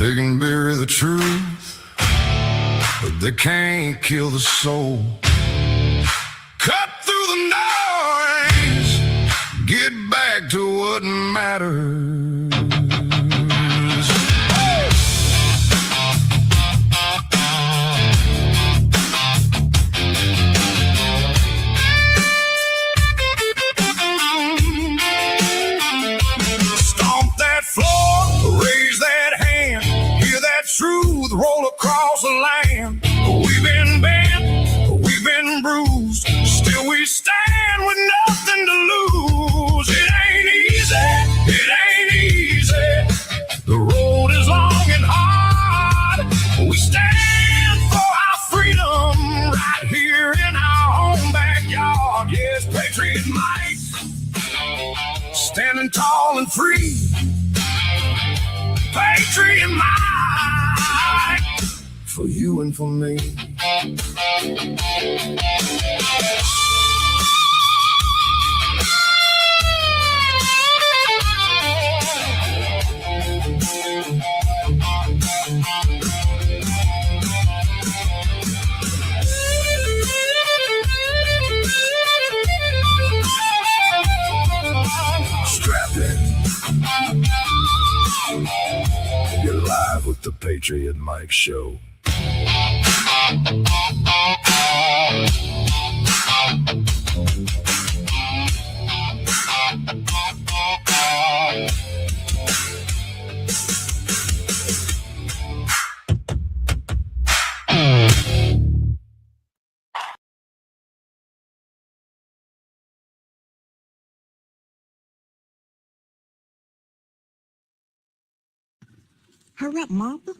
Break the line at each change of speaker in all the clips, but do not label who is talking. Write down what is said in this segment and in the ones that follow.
They can bury the truth, but they can't kill the soul. Cut through the noise, get back to what matters. Stomp that floor, raise that hand, hear that truth roll across the land. We've been bent, we've been bruised, still we stand with nothing to lose. It ain't easy, it ain't easy. The road is long and hard. We stand for our freedom right here in our own backyard. Yes, Patriot Mike, standing tall and free. Patriot Mike, for you and for me. Strap in. You're live with the Patriot Mike Show.
Hurry up, Martha.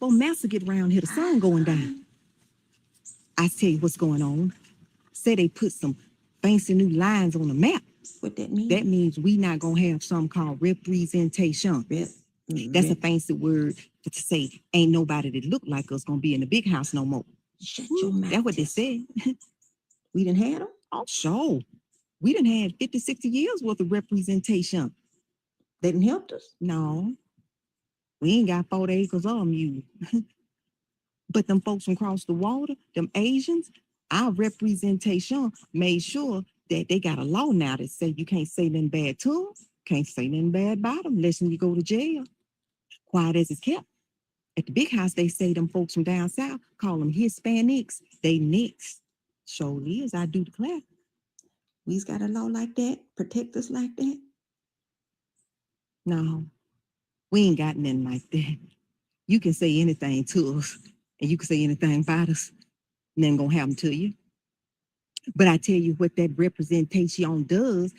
Before Master get around here, the sun going down. I tell you what's going on. Say they put some fancy new lines on the map.
What that mean?
That means we not gonna have something called representation. That's a fancy word to say ain't nobody that look like us gonna be in the big house no more.
Shut your mouth.
That's what they said.
We done had them?
Oh, sure. We done had 50, 60 years worth of representation.
They done helped us?
No. We ain't got 40 acres of them, you. But them folks from across the water, them Asians, our representation made sure that they got a law now that say you can't say nothing bad to them, can't say nothing bad about them, unless you go to jail. Quiet as it's kept. At the big house, they say them folks from down south, call them Hispanics, they nicks. Sure is, I do declare.
We's got a law like that? Protect us like that?
No, we ain't got nothing like that. You can say anything to us, and you can say anything about us, nothing gonna happen to you. But I tell you what that representation does,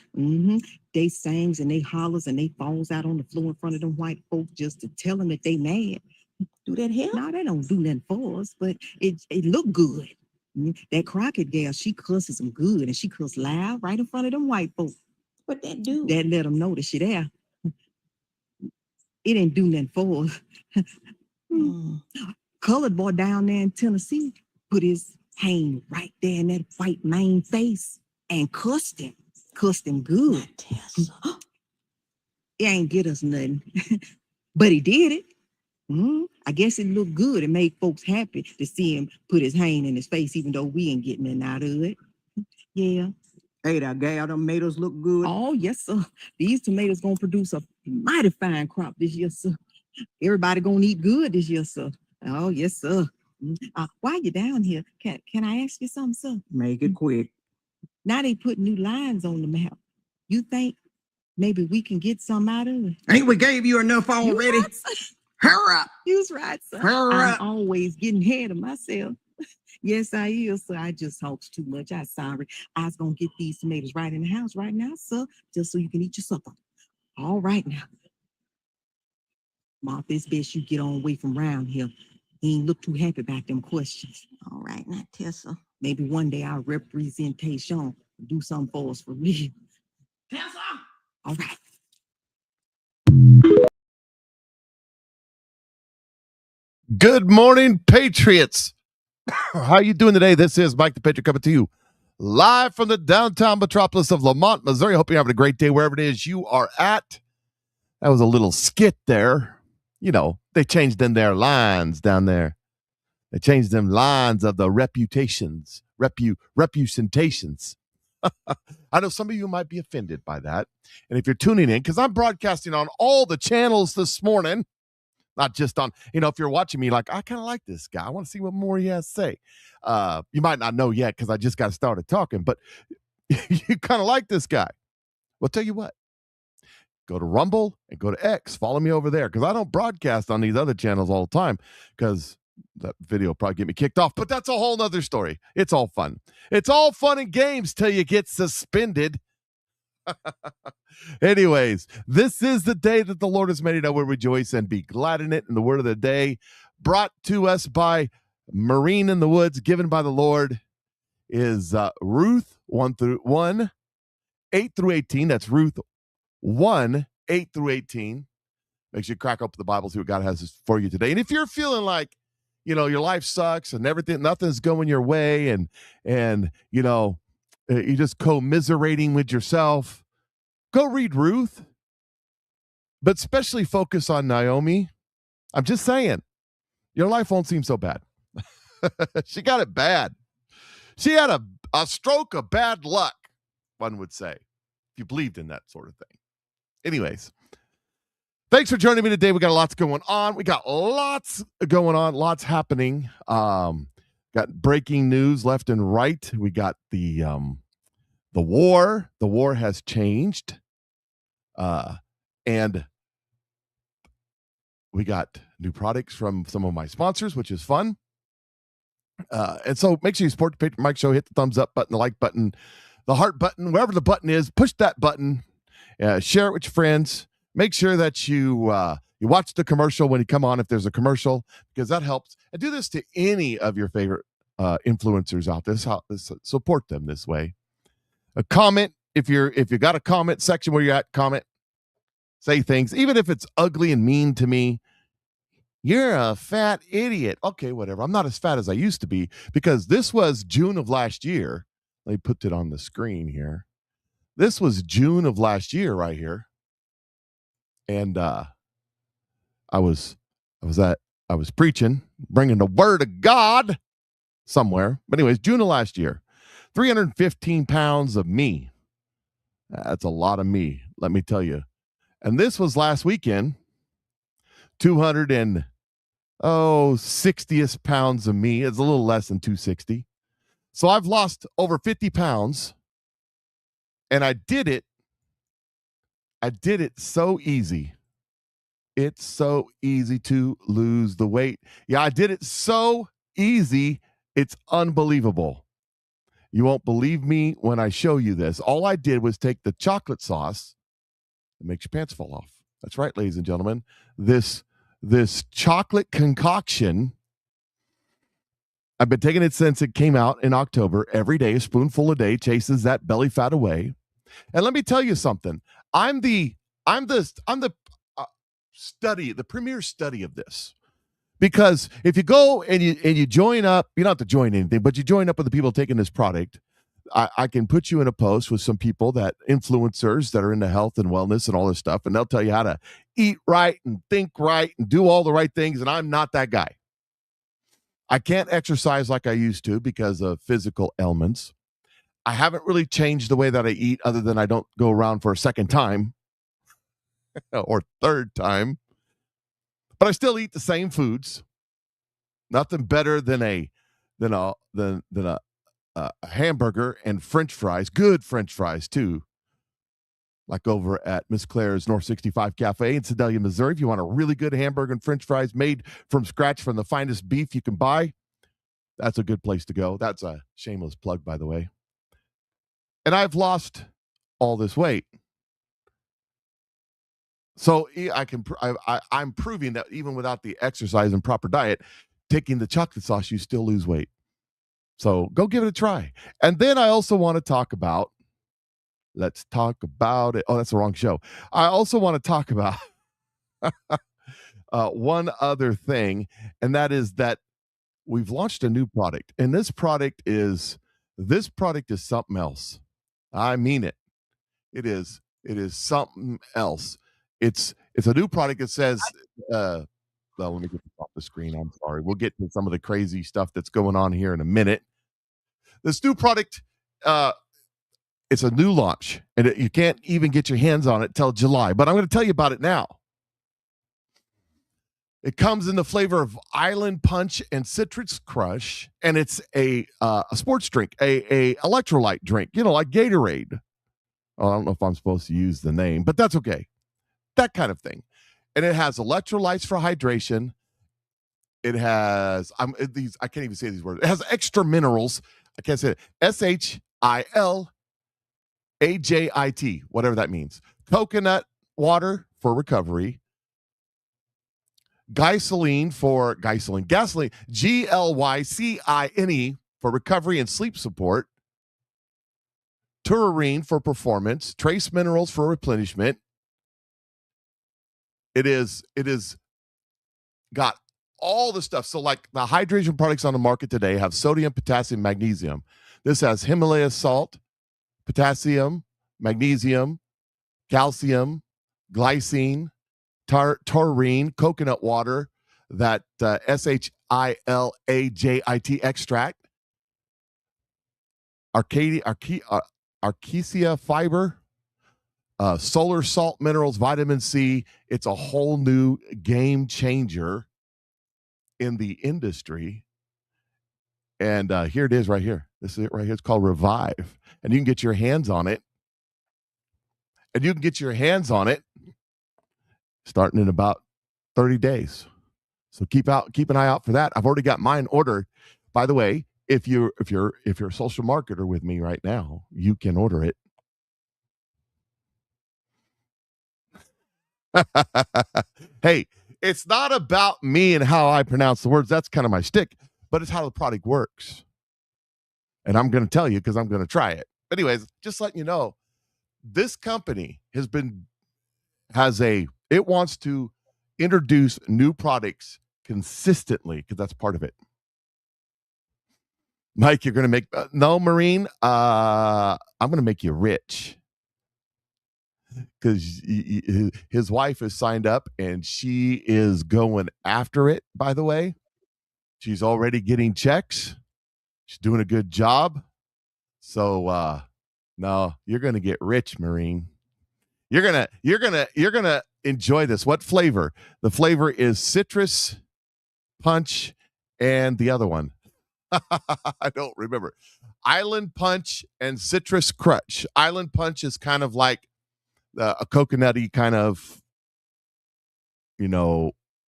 they sings and they hollers and they falls out on the floor in front of them white folks just to tell them that they mad.
Do that help?
No, they don't do nothing for us, but it look good. That Crockett gal, she cusses them good, and she cuss loud right in front of them white folks.
What that do?
That let them know that she there. It ain't do nothing for us. Colored boy down there in Tennessee put his hand right there in that white man face and cussed him good. It ain't get us nothing, but he did it. I guess it looked good and made folks happy to see him put his hand in his face, even though we ain't getting nothing out of it. Yeah.
Hey, that gal, them tomatoes look good.
Oh, yes, sir. These tomatoes gonna produce a mighty fine crop this year, sir. Everybody gonna eat good this year, sir. Oh, yes, sir. While you're down here, can I ask you something, sir?
Make it quick.
Now they put new lines on the map. You think maybe we can get some out of it?
Ain't we gave you enough already? Hurry up.
You was right, sir.
Hurry up.
I'm always getting ahead of myself. Yes, I is, sir. I just talked too much. I'm sorry. I was going to get these tomatoes right in the house right now, sir, just so you can eat your supper. All right now. Martha, it's best you get on away from around here. He ain't look too happy about them questions.
All right, now, Tessa.
Maybe one day our representation will do something for us for real.
Tessa!
All right.
Good morning, Patriots. How you doing today? This is Mike the Patriot coming to you live from the downtown metropolis of Lamont, Missouri. Hope you're having a great day wherever it is you are at. That was a little skit there. they changed in their lines down there. They changed them lines of the representations. I know some of you might be offended by that. And if you're tuning in, because I'm broadcasting on all the channels this morning, not just on, if you're watching me like, I kind of like this guy. I want to see what more he has to say. You might not know yet because I just got started talking, but you kind of like this guy. Well, tell you what, go to Rumble and go to X. Follow me over there because I don't broadcast on these other channels all the time because that video will probably get me kicked off. But that's a whole nother story. It's all fun. It's all fun and games till you get suspended. Anyways, this is the day that the Lord has made. I will rejoice and be glad in it. And the word of the day brought to us by Marine in the Woods, given by the Lord, is Ruth 1, 8 through 18. That's Ruth 1, 8 through 18. Make sure you crack open the Bible, see what God has for you today. And if you're feeling like, your life sucks and nothing's going your way, and you're just commiserating with yourself, go read Ruth, but especially focus on Naomi. I'm just saying, your life won't seem so bad. She got it bad. She had a stroke of bad luck, one would say, if you believed in that sort of thing. Anyways, thanks for joining me today. We got lots going on. Lots happening. Got breaking news left and right. We got the war. The war has changed. And we got new products from some of my sponsors, which is fun. And so make sure you support the Patriot Mike Show. Hit the thumbs up button, the like button, the heart button, wherever the button is. Push that button. Share it with your friends. Make sure that you watch the commercial when you come on, if there's a commercial, because that helps. And do this to any of your favorite influencers out there. Support them this way. A comment, if you got a comment section where you're at, comment. Say things, even if it's ugly and mean to me. You're a fat idiot. Okay, whatever. I'm not as fat as I used to be, because this was June of last year. Let me put it on the screen here. This was June of last year right here. And I was preaching, bringing the word of God somewhere. But anyways, June of last year, 315 pounds of me. That's a lot of me, let me tell you. And this was last weekend, 260 pounds of me. It's a little less than 260. So I've lost over 50 pounds. And I did it so easy. It's so easy to lose the weight. Yeah, I did it so easy. It's unbelievable. You won't believe me when I show you this. All I did was take the chocolate sauce that makes your pants fall off. That's right, ladies and gentlemen. This chocolate concoction, I've been taking it since it came out in October. Every day, a spoonful a day chases that belly fat away. And let me tell you something. I'm the premier study of this. Because if you go and you join up, you don't have to join anything, but you join up with the people taking this product. I can put you in a post with some people, that influencers that are into health and wellness and all this stuff, and they'll tell you how to eat right and think right and do all the right things. And I'm not that guy. I can't exercise like I used to because of physical ailments. I haven't really changed the way that I eat, other than I don't go around for a second time or third time. But I still eat the same foods. Nothing better than a hamburger and French fries. Good French fries too. Like over at Miss Claire's North 65 Cafe in Sedalia, Missouri. If you want a really good hamburger and French fries made from scratch from the finest beef you can buy, that's a good place to go. That's a shameless plug, by the way. And I've lost all this weight. So I'm proving that even without the exercise and proper diet, taking the chocolate sauce, you still lose weight. So go give it a try. And then I also want to talk about, let's talk about it. Oh, that's the wrong show. I also want to talk about one other thing, and that is that we've launched a new product. And this product is something else. I mean it. It is something else. It's a new product that says let me get this off the screen. I'm sorry. We'll get to some of the crazy stuff that's going on here in a minute. This new product, it's a new launch, and you can't even get your hands on it till July. But I'm going to tell you about it now. It comes in the flavor of Island Punch and Citrus Crush, and it's a sports drink, a electrolyte drink, like Gatorade. Oh, I don't know if I'm supposed to use the name, but that's okay. That kind of thing. And it has electrolytes for hydration. It has I can't even say these words. It has extra minerals. I can't say it. SHILAJIT, whatever that means. Coconut water for recovery. Gasoline, GLYCINE for recovery and sleep support. Taurine for performance. Trace minerals for replenishment. It is got all the stuff. So like the hydration products on the market today have sodium, potassium, magnesium. This has Himalaya salt, potassium, magnesium, calcium, glycine, taurine, coconut water, that SHILAJIT extract, arcesia fiber, solar salt minerals, vitamin C. It's a whole new game changer in the industry. And here it is right here. This is it right here. It's called Revive. And you can get your hands on it. Starting in about 30 days. So keep an eye out for that. I've already got mine ordered. By the way, if you're a social marketer with me right now, you can order it. Hey, it's not about me and how I pronounce the words. That's kind of my shtick, but it's how the product works. And I'm going to tell you because I'm going to try it. Anyways, just letting you know, this company it wants to introduce new products consistently because that's part of it. Mike, you're going to make no, Marine. I'm going to make you rich because his wife is signed up and she is going after it. By the way, she's already getting checks. She's doing a good job. So no, you're going to get rich, Marine. You're gonna enjoy this. What flavor? The flavor is citrus punch and the other one. I don't remember. Island Punch and Citrus Crush. Island Punch is kind of like a coconutty kind of,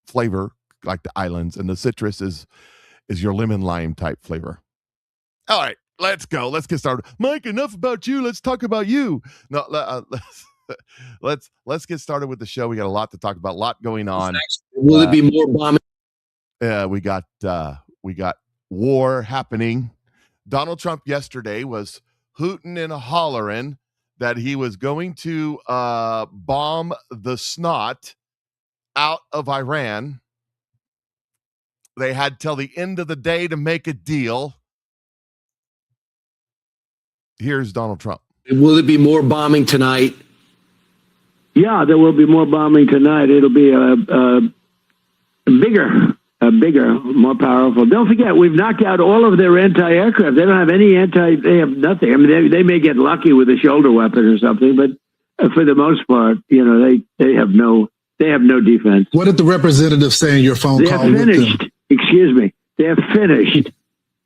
flavor, like the islands, and the citrus is your lemon lime type flavor. All right, let's go. Let's get started. Mike, enough about you. Let's talk about you. No, let's get started with the show. We got a lot to talk about, a lot going on.
Will it be more bombing?
We got war happening. Donald Trump yesterday was hooting and hollering that he was going to bomb the snot out of Iran. They had till the end of the day to make a deal. Here's Donald Trump.
Will it be more bombing tonight?
Yeah, there will be more bombing tonight. It'll be bigger, more powerful. Don't forget, we've knocked out all of their anti-aircraft. They don't have any they have nothing. I mean, they may get lucky with a shoulder weapon or something, but for the most part, they have no defense.
What did the representative say in your phone call?
They're finished. Excuse me. They're finished.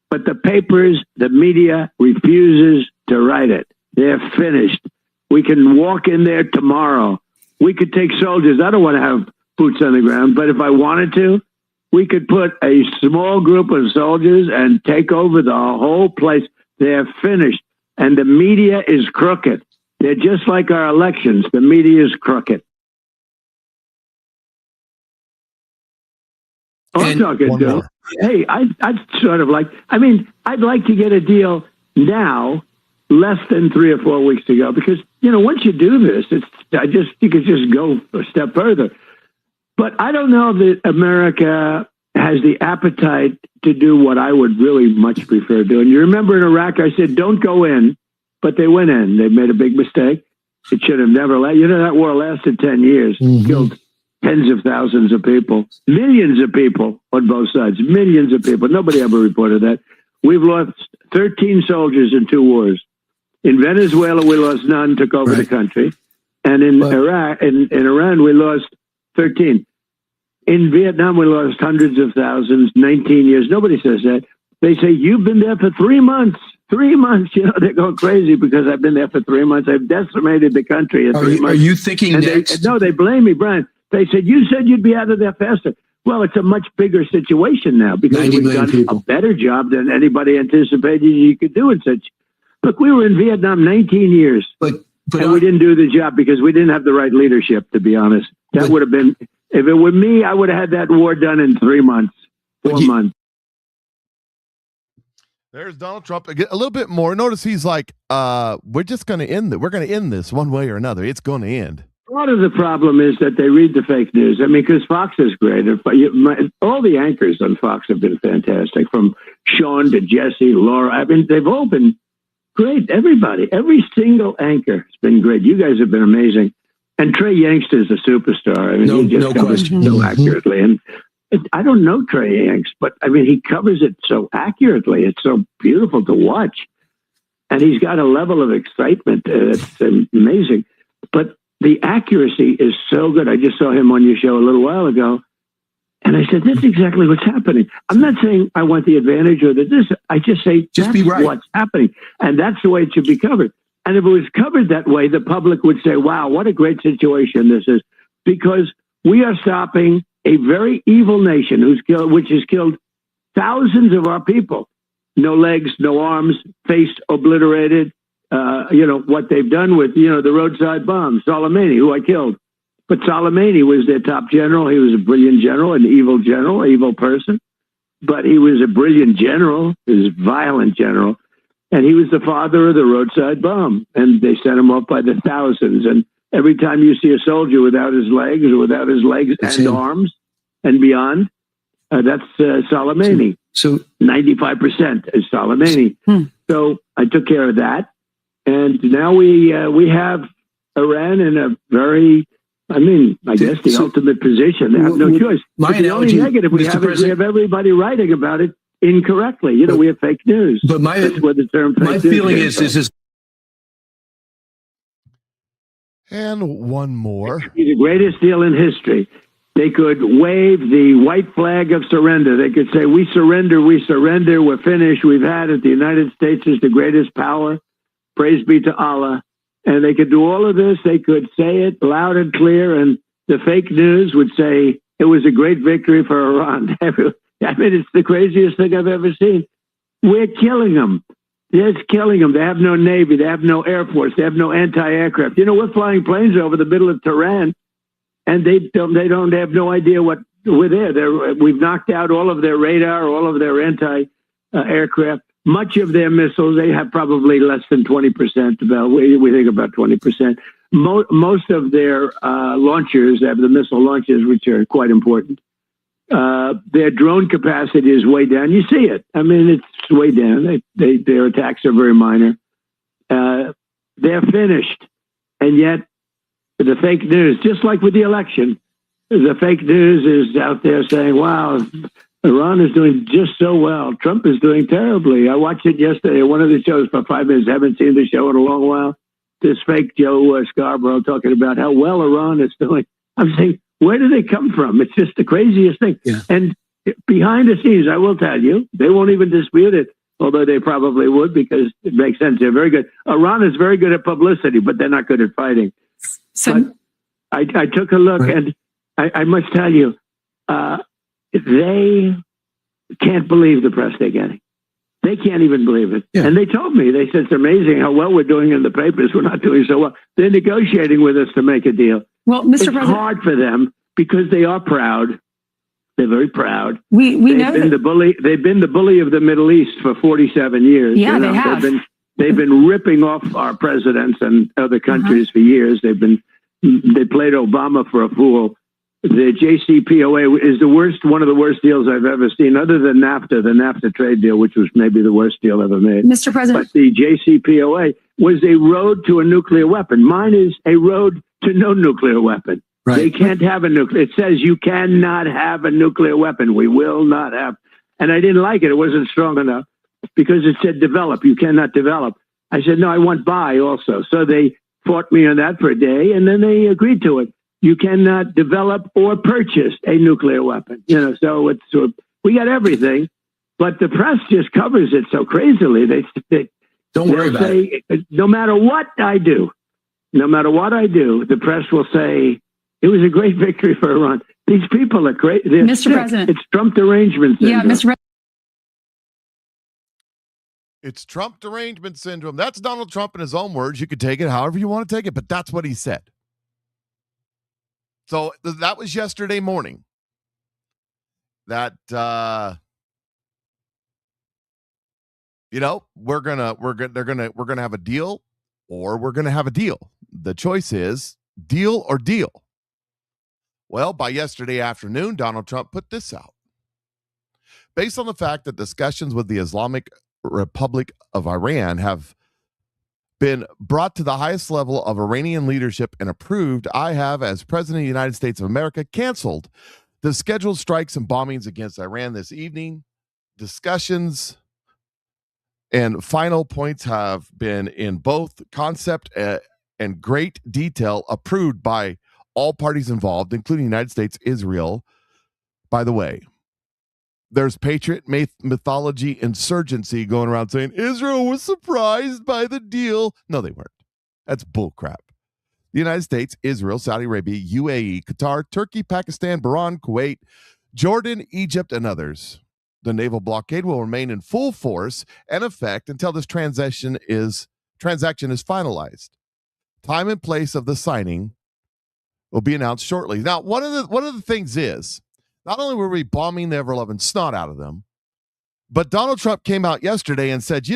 But the papers, the media refuses to write it. They're finished. We can walk in there tomorrow. We could take soldiers. I don't want to have boots on the ground, but if I wanted to, we could put a small group of soldiers and take over the whole place. They're finished. And the media is crooked. They're just like our elections. The media is crooked. I'm talking to. Hey, I'd sort of I'd like to get a deal now, less than 3 or 4 weeks to go, because once you do this, you could just go a step further. But I don't know that America has the appetite to do what I would really much prefer doing. You remember in Iraq, I said don't go in, but they went in. They made a big mistake. It should have never that war lasted 10 years, killed tens of thousands of people, millions of people on both sides, millions of people. Nobody ever reported that. We've lost 13 soldiers in 2 wars. In Venezuela, we lost none, took over the country. And in Iraq, in Iran, we lost 13. In Vietnam, we lost hundreds of thousands, 19 years. Nobody says that. They say, you've been there for 3 months. 3 months. You know, they're going crazy because I've been there for 3 months. I've decimated the country in 3 months.
Are you thinking
and
next?
They blame me, Brian. They said, you said you'd be out of there faster. Well, it's a much bigger situation now because we've done a better job than anybody anticipated you could do in such. Look, we were in Vietnam 19 years, and we didn't do the job because we didn't have the right leadership, to be honest. That would have been, if it were me, I would have had that war done in 3 months, 4 months.
There's Donald Trump. A little bit more. Notice he's like, we're just going to end it. We're going to end this one way or another. It's going to end.
Part of the problem is that they read the fake news. I mean, because Fox is great. All the anchors on Fox have been fantastic, from Sean to Jesse, Laura. I mean, they've all been great. Everybody, every single anchor has been great. You guys have been amazing. And Trey Yanks is a superstar. I mean, he just covers it so accurately. And I don't know Trey Yanks, but I mean, he covers it so accurately. It's so beautiful to watch. And he's got a level of excitement that's amazing. But the accuracy is so good. I just saw him on your show a little while ago. And I said, that's exactly what's happening. I'm not saying I want the advantage or this. I just say, just be right. What's happening. And that's the way it should be covered. And if it was covered that way, the public would say, wow, what a great situation this is. Because we are stopping a very evil nation which has killed thousands of our people. No legs, no arms, face obliterated. You know, what they've done with, the roadside bombs. Soleimani, who I killed. But Soleimani was their top general. He was a brilliant general, an evil person. But he was a brilliant general. He was a violent general. And he was the father of the roadside bomb. And they sent him off by the thousands. And every time you see a soldier without his legs and arms and beyond, that's Soleimani. So 95% is Soleimani. So I took care of that. And now we have Iran in a very, I guess the ultimate position. They have no choice. The only negative we have is we have everybody writing about it incorrectly. We have fake news.
But
that's where the term fake
my feeling is.
And one more.
The greatest deal in history. They could wave the white flag of surrender. They could say, we surrender, we're finished, we've had it. The United States is the greatest power. Praise be to Allah. And they could do all of this. They could say it loud and clear. And the fake news would say it was a great victory for Iran. I mean, it's the craziest thing I've ever seen. We're killing them. It's killing them. They have no Navy. They have no Air Force. They have no anti-aircraft. We're flying planes over the middle of Tehran, and they have no idea what we're there. We've knocked out all of their radar, all of their anti-aircraft. Much of their missiles, they have probably less than 20%. We think about 20%. Most of their launchers, they have the missile launchers, which are quite important. Their drone capacity is way down. You see it. I mean, it's way down. Their attacks are very minor. They're finished. And yet, the fake news, just like with the election, the fake news is out there saying, wow, Iran is doing just so well. Trump is doing terribly. I watched it yesterday, one of the shows for 5 minutes. I haven't seen the show in a long while. This fake Joe Scarborough talking about how well Iran is doing. I'm saying, where do they come from? It's just the craziest thing. Yeah. And behind the scenes, I will tell you, they won't even dispute it, although they probably would because it makes sense. They're very good. Iran is very good at publicity, but they're not good at fighting. So I took a look, and I must tell you, they can't believe the press they're getting. They can't even believe it. Yeah. And they told me, they said, it's amazing how well we're doing in the papers. We're not doing so well. They're negotiating with us to make a deal.
Well, Mr. President,
it's hard for them because they are proud. They're very proud.
We know
been the bully. They've been the bully of the Middle East for 47 years.
Yeah, they have.
They've been ripping off our presidents and other countries for years. They played Obama for a fool. The JCPOA is one of the worst deals I've ever seen, other than NAFTA, the NAFTA trade deal, which was maybe the worst deal ever made.
Mr. President.
But the JCPOA was a road to a nuclear weapon. Mine is a road to no nuclear weapon. They can't have a nuclear. It says you cannot have a nuclear weapon. We will not have. And I didn't like it. It wasn't strong enough because it said develop. You cannot develop. I said, no, I want buy also. So they fought me on that for a day, and then they agreed to it. You cannot develop or purchase a nuclear weapon. So we got everything, but the press just covers it so crazily. They
Don't worry about it.
No matter what I do, the press will say, it was a great victory for Iran. These people are great.
Mr. President.
It's Trump derangement syndrome.
Yeah, Mr.
It's Trump derangement syndrome. That's Donald Trump in his own words. You could take it however you want to take it, but that's what he said. So that was yesterday morning. That we're gonna have a deal, or we're gonna have a deal. The choice is deal or deal. Well, by yesterday afternoon, Donald Trump put this out. Based on the fact that discussions with the Islamic Republic of Iran have been brought to the highest level of Iranian leadership and approved, I have, as President of the United States of America, canceled the scheduled strikes and bombings against Iran this evening. Discussions and final points have been in both concept and great detail approved by all parties involved, including the United States, Israel. By the way, there's Patriot mythology insurgency going around saying Israel was surprised by the deal. No, they weren't. That's bullcrap. The United States, Israel, Saudi Arabia, UAE, Qatar, Turkey, Pakistan, Bahrain, Kuwait, Jordan, Egypt, and others. The naval blockade will remain in full force and effect until this transaction is finalized. Time and place of the signing will be announced shortly. Now, one of the things is, not only were we bombing the ever-loving snot out of them, but Donald Trump came out yesterday and said,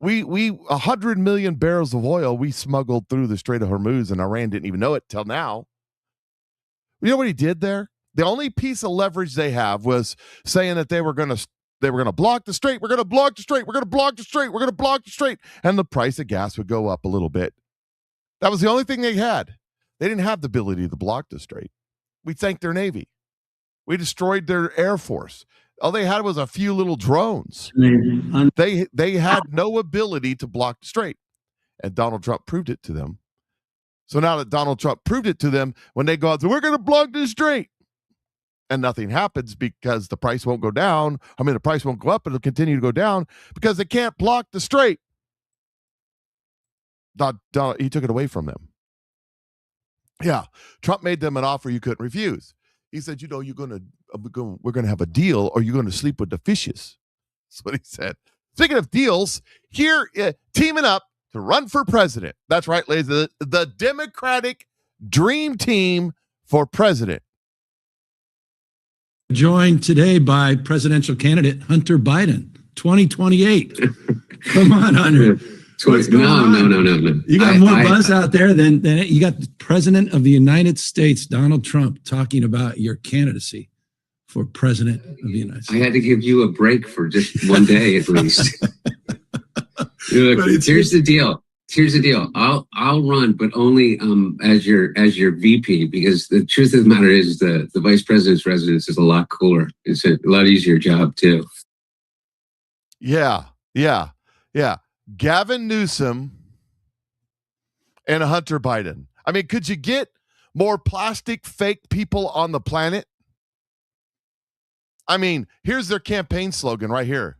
we 100 million barrels of oil we smuggled through the Strait of Hormuz, and Iran didn't even know it till now. You know what he did there? The only piece of leverage they have was saying that they were going to block the strait. We're going to block the strait. We're going to block the strait. We're going to block the strait. And the price of gas would go up a little bit. That was the only thing they had. They didn't have the ability to block the strait. We sank their Navy. We destroyed their Air Force. All they had was a few little drones. They had no ability to block the strait. And Donald Trump proved it to them. So now that Donald Trump proved it to them, when they go out, we're going to block the strait. And nothing happens because the price won't go down. I mean, the price won't go up. It'll continue to go down because they can't block the strait. He took it away from them. Yeah, Trump made them an offer you couldn't refuse. He said, we're going to have a deal, or you're going to sleep with the fishes. That's what he said. Speaking of deals, here, teaming up to run for president. That's right, ladies. The Democratic dream team for president.
Joined today by presidential candidate Hunter Biden, 2028. Come on, Hunter.
No.
You got more buzz out there than you got the president of the United States, Donald Trump, talking about your candidacy for president of the United States.
I had to give you a break for just one day at least. Here's the deal. I'll run, but only as your VP, because the truth of the matter is the vice president's residence is a lot cooler. It's a lot easier job too.
Yeah. Gavin Newsom and Hunter Biden. I mean, could you get more plastic fake people on the planet? I mean, here's their campaign slogan right here.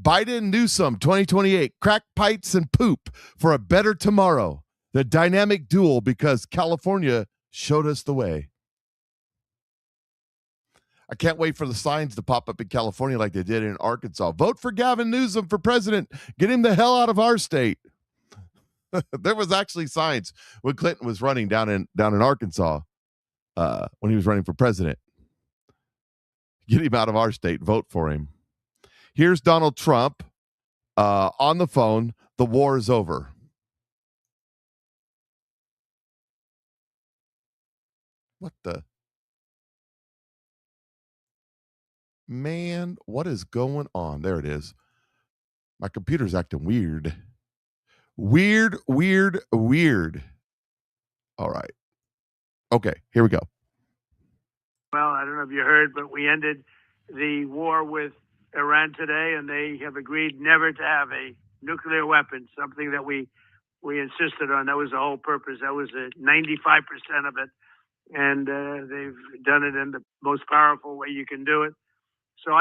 Biden Newsom 2028, crack pipes and poop for a better tomorrow. The dynamic duel, because California showed us the way. I can't wait for the signs to pop up in California like they did in Arkansas. Vote for Gavin Newsom for president. Get him the hell out of our state. There was actually signs when Clinton was running down in Arkansas when he was running for president. Get him out of our state. Vote for him. Here's Donald Trump on the phone. The war is over. What the? Man, what is going on? There it is. My computer's acting weird. Weird. All right. Okay, here we go.
Well, I don't know if you heard, but we ended the war with Iran today, and they have agreed never to have a nuclear weapon, something that we insisted on. That was the whole purpose. That was 95% of it. And they've done it in the most powerful way you can do it. So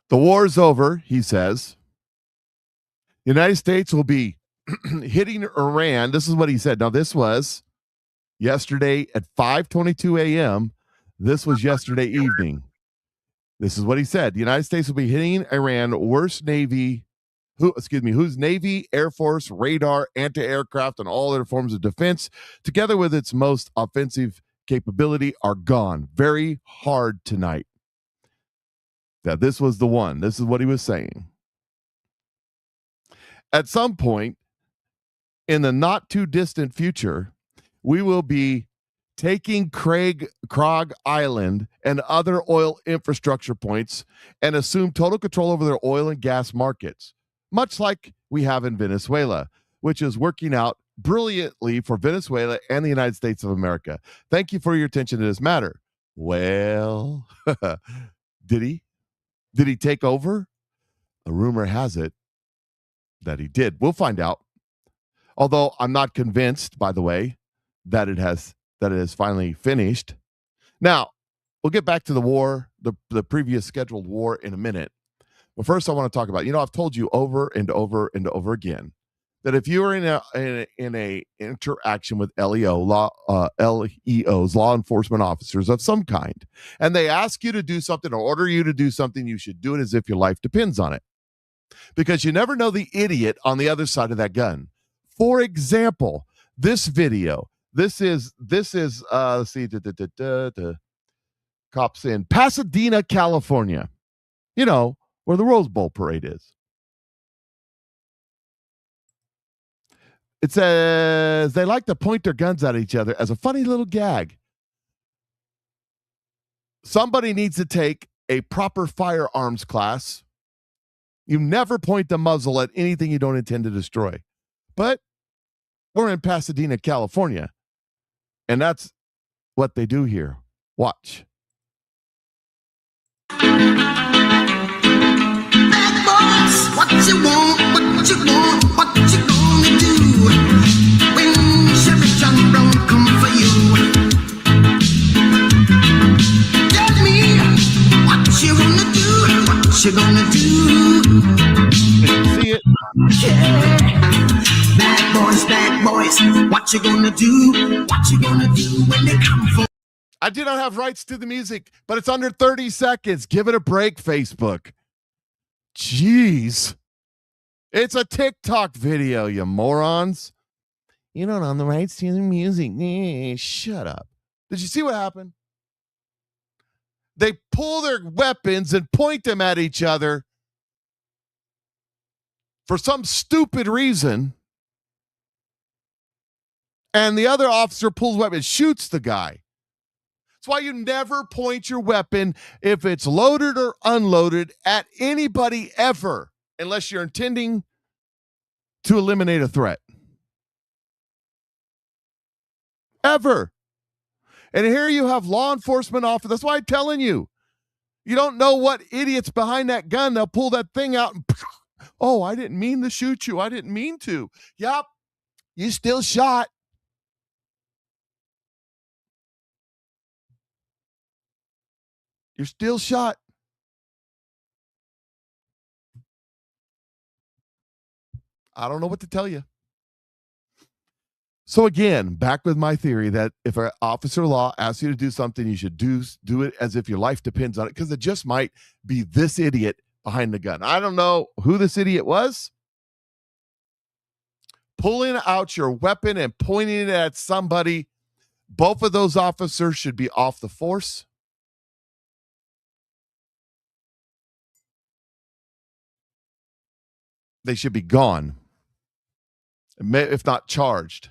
The war's over, he says. The United States will be hitting Iran. This is what he said. Now, this was yesterday at 5:22 a.m. This was yesterday evening. This is what he said. The United States will be hitting Iran, whose Navy, Air Force, radar, anti-aircraft, and all other forms of defense, together with its most offensive capability, are gone. Very hard tonight. That this was the one. This is what he was saying. At some point in the not too distant future, we will be taking Krog Island and other oil infrastructure points and assume total control over their oil and gas markets, much like we have in Venezuela, which is working out brilliantly for Venezuela and the United States of America. Thank you for your attention to this matter. Well, did he? Did he take over? A rumor has it that he did. We'll find out. Although I'm not convinced, by the way, that it has finally finished. Now, we'll get back to the war, the previous scheduled war in a minute. But first I want to talk about, I've told you over and over and over again that if you are in a interaction with LEOs, law enforcement officers of some kind, and they ask you to do something or order you to do something, you should do it as if your life depends on it. Because you never know the idiot on the other side of that gun. For example, this video. This is let's see, cops in Pasadena, California. Where the Rose Bowl parade is. It says they like to point their guns at each other as a funny little gag. Somebody needs to take a proper firearms class. You never point the muzzle at anything you don't intend to destroy. But we're in Pasadena, California, and that's what they do here. Watch.
Bad boys, what you want, what you want, what you gonna do when Chevy John Brown come for you? Tell me what you wanna do, what you gonna do.
Can you see it?
Yeah. Bad boys, what you gonna do, what you gonna do when they come for?
I do not have rights to the music, but it's under 30 seconds. Give it a break, Facebook. Jeez. It's a TikTok video, you morons. You don't own the rights to the music. Shut up. Did you see what happened? They pull their weapons and point them at each other for some stupid reason. And the other officer pulls a weapon and shoots the guy. That's why you never point your weapon, if it's loaded or unloaded, at anybody ever, unless you're intending to eliminate a threat. Ever. And here you have law enforcement officers. That's why I'm telling you. You don't know what idiot's behind that gun. They'll pull that thing out and, oh, I didn't mean to shoot you. I didn't mean to. Yep. You still shot. You're still shot. I don't know what to tell you. So again, back with my theory that if an officer of law asks you to do something, you should do it as if your life depends on it, because it just might be this idiot behind the gun. I don't know who this idiot was. Pulling out your weapon and pointing it at somebody, both of those officers should be off the force. They should be gone, if not charged.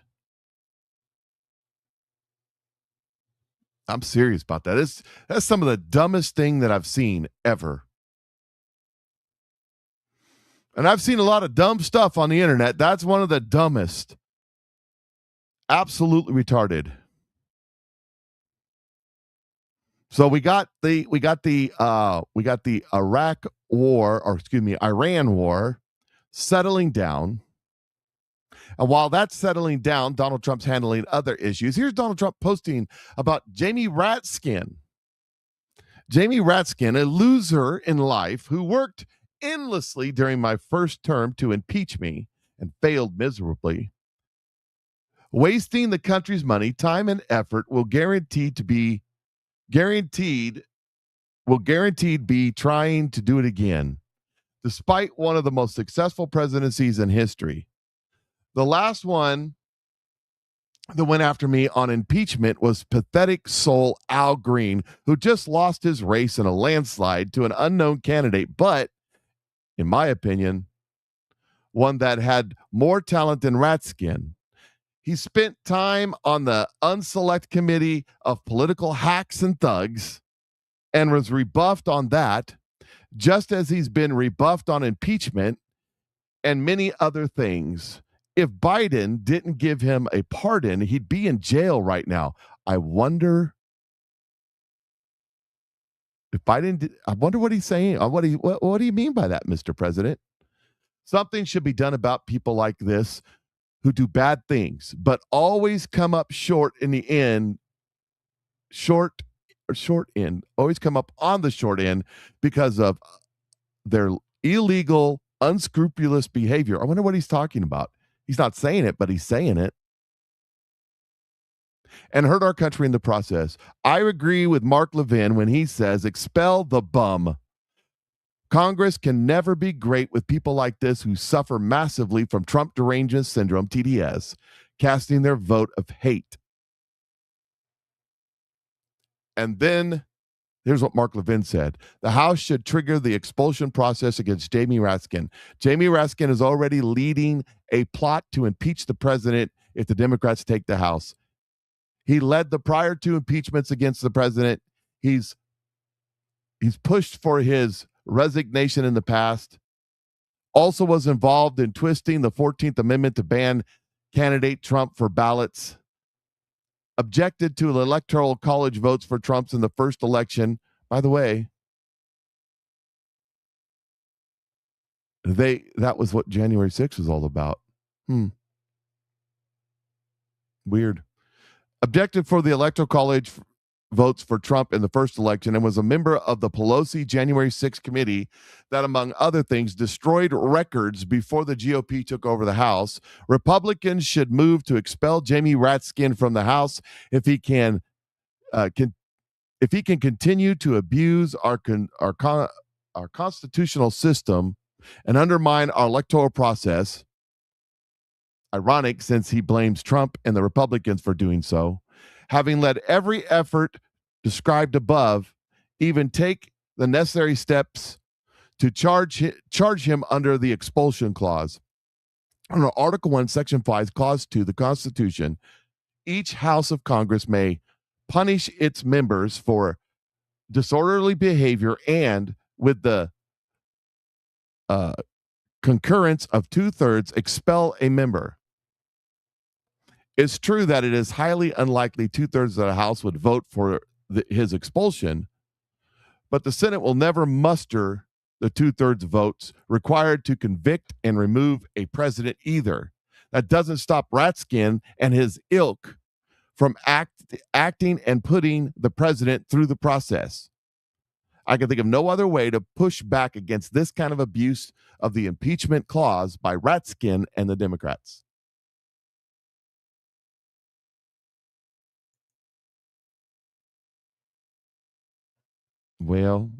I'm serious about that. That's some of the dumbest thing that I've seen ever. And I've seen a lot of dumb stuff on the internet. That's one of the dumbest. Absolutely retarded. So we got the Iraq war, or excuse me, Iran war settling down. And while that's settling down, Donald Trump's handling other issues. Here's Donald Trump posting about Jamie Ratskin. Jamie Ratskin, a loser in life who worked endlessly during my first term to impeach me and failed miserably. Wasting the country's money, time, and effort will guaranteed be trying to do it again, despite one of the most successful presidencies in history. The last one that went after me on impeachment was pathetic soul Al Green, who just lost his race in a landslide to an unknown candidate, but, in my opinion, one that had more talent than Ratskin. He spent time on the unselect committee of political hacks and thugs and was rebuffed on that, just as he's been rebuffed on impeachment and many other things. If Biden didn't give him a pardon, he'd be in jail right now. I wonder if I wonder what he's saying. What do you mean by that, Mr. President? Something should be done about people like this who do bad things, but always come up short in the end. Always come up on the short end because of their illegal, unscrupulous behavior. I wonder what he's talking about. He's not saying it, but he's saying it. And hurt our country in the process. I agree with Mark Levin when he says, expel the bum. Congress can never be great with people like this who suffer massively from Trump derangement syndrome, TDS, casting their vote of hate. And then here's what Mark Levin said. The House should trigger the expulsion process against Jamie Raskin. Jamie Raskin is already leading a plot to impeach the president if the Democrats take the House. He led the prior two impeachments against the president. He's pushed for his resignation in the past. Also was involved in twisting the 14th Amendment to ban candidate Trump for ballots. Objected to the electoral college votes for Trump's in the first election. By the way, that was what January 6th was all about. Weird. Objected for the electoral college votes for Trump in the first election and was a member of the Pelosi January 6th committee that, among other things, destroyed records before the GOP took over the House. Republicans should move to expel Jamie Ratskin from the House if he can continue to abuse our constitutional system and undermine our electoral process. Ironic, since he blames Trump and the Republicans for doing so. Having led every effort described above, even take the necessary steps to charge him under the expulsion clause. Under Article 1, Section 5, Clause 2 of the Constitution, each House of Congress may punish its members for disorderly behavior and, with the concurrence of 2/3, expel a member. It's true that it is highly unlikely 2/3 of the House would vote for his expulsion, but the Senate will never muster the 2/3 votes required to convict and remove a president either. That doesn't stop Ratskin and his ilk from acting and putting the president through the process. I can think of no other way to push back against this kind of abuse of the impeachment clause by Ratskin and the Democrats. Well,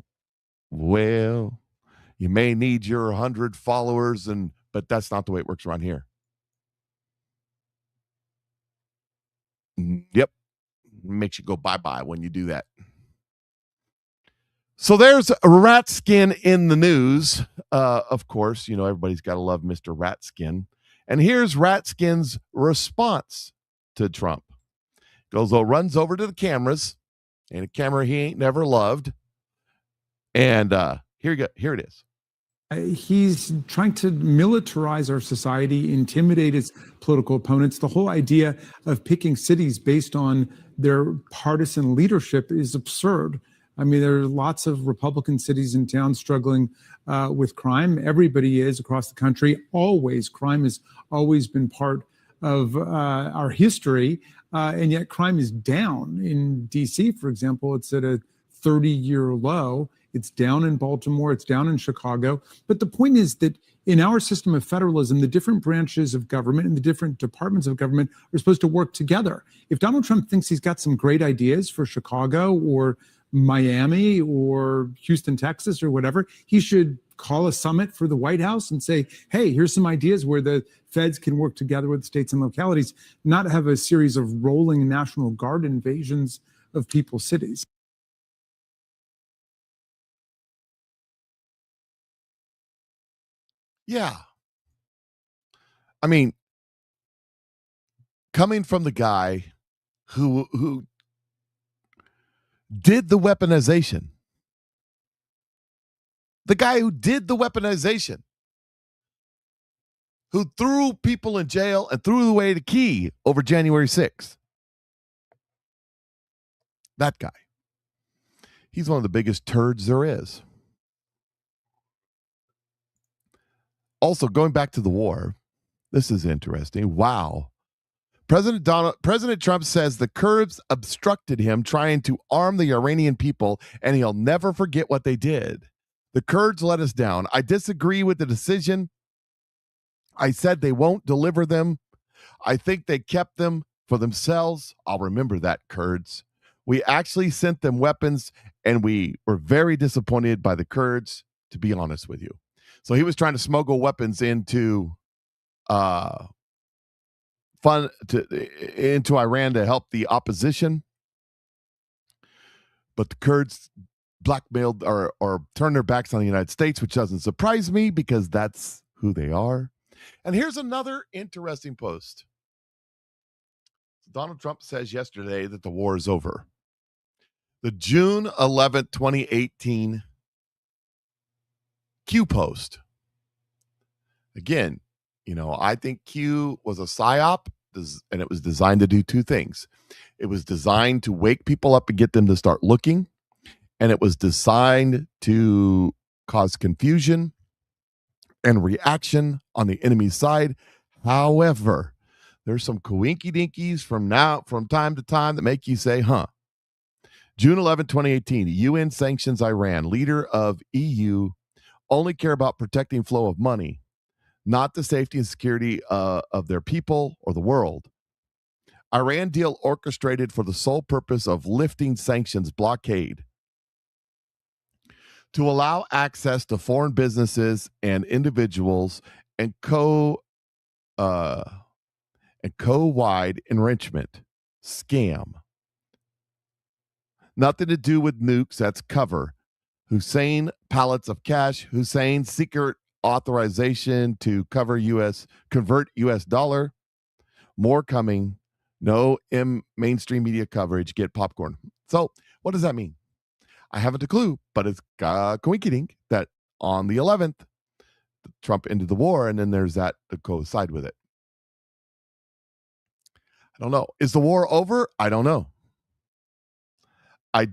you may need your 100 followers, but that's not the way it works around here. Yep. Makes you go bye-bye when you do that. So there's Ratskin in the news. Of course, everybody's got to love Mr. Ratskin. And here's Ratskin's response to Trump. Runs over to the cameras, and a camera he ain't never loved. And here it is.
He's trying to militarize our society, intimidate its political opponents. The whole idea of picking cities based on their partisan leadership is absurd. I mean, there are lots of Republican cities and towns struggling with crime. Everybody is across the country. Always, crime has always been part of our history, and yet crime is down. In D.C., for example, it's at a 30-year low. It's down in Baltimore. It's down in Chicago. But the point is that in our system of federalism, the different branches of government and the different departments of government are supposed to work together. If Donald Trump thinks he's got some great ideas for Chicago or Miami or Houston, Texas, or whatever, he should call a summit for the White House and say, hey, here's some ideas where the feds can work together with states and localities, not have a series of rolling National Guard invasions of people's cities.
Yeah. I mean, coming from the guy who did the weaponization, who threw people in jail and threw away the key over January 6th. That guy. He's one of the biggest turds there is. Also, going back to the war, this is interesting. Wow. President Trump says the Kurds obstructed him trying to arm the Iranian people, and he'll never forget what they did. The Kurds let us down. I disagree with the decision. I said they won't deliver them. I think they kept them for themselves. I'll remember that, Kurds. We actually sent them weapons, and we were very disappointed by the Kurds, to be honest with you. So he was trying to smuggle weapons into into Iran to help the opposition, but the Kurds blackmailed or turned their backs on the United States, which doesn't surprise me because that's who they are. And here's another interesting post. Donald Trump says yesterday that the war is over. The June 11th, 2018 Q post. Again, I think Q was a psyop, and it was designed to do two things. It was designed to wake people up and get them to start looking, and it was designed to cause confusion and reaction on the enemy's side. However, there's some coinky-dinkies from time to time that make you say, June 11, 2018, UN sanctions Iran. Leader of EU only care about protecting flow of money, not the safety and security of their people or the world. Iran deal orchestrated for the sole purpose of lifting sanctions blockade to allow access to foreign businesses and individuals and co-wide enrichment scam. Nothing to do with nukes. That's cover. Hussein pallets of cash. Hussein secret authorization to convert US dollar. More coming. No mainstream media coverage. Get popcorn. So what does that mean? I haven't a clue, but it's coinciding that on the 11th, Trump ended the war, and then there's that to coincide with it. I don't know. Is the war over? I don't know. I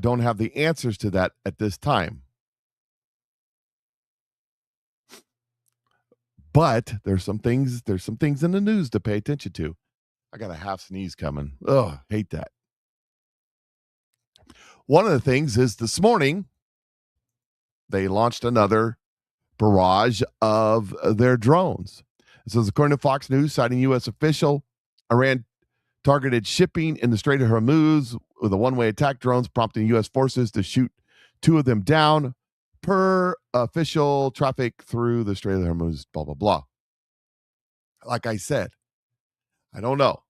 don't have the answers to that at this time. But there's some things in the news to pay attention to. I got a half sneeze coming. Oh, hate that. One of the things is this morning, they launched another barrage of their drones. It says, according to Fox News, citing U.S. official, Iran targeted shipping in the Strait of Hormuz with a one-way attack drones, prompting U.S. forces to shoot two of them down per official traffic through the Strait of Hormuz, blah, blah, blah. Like I said, I don't know.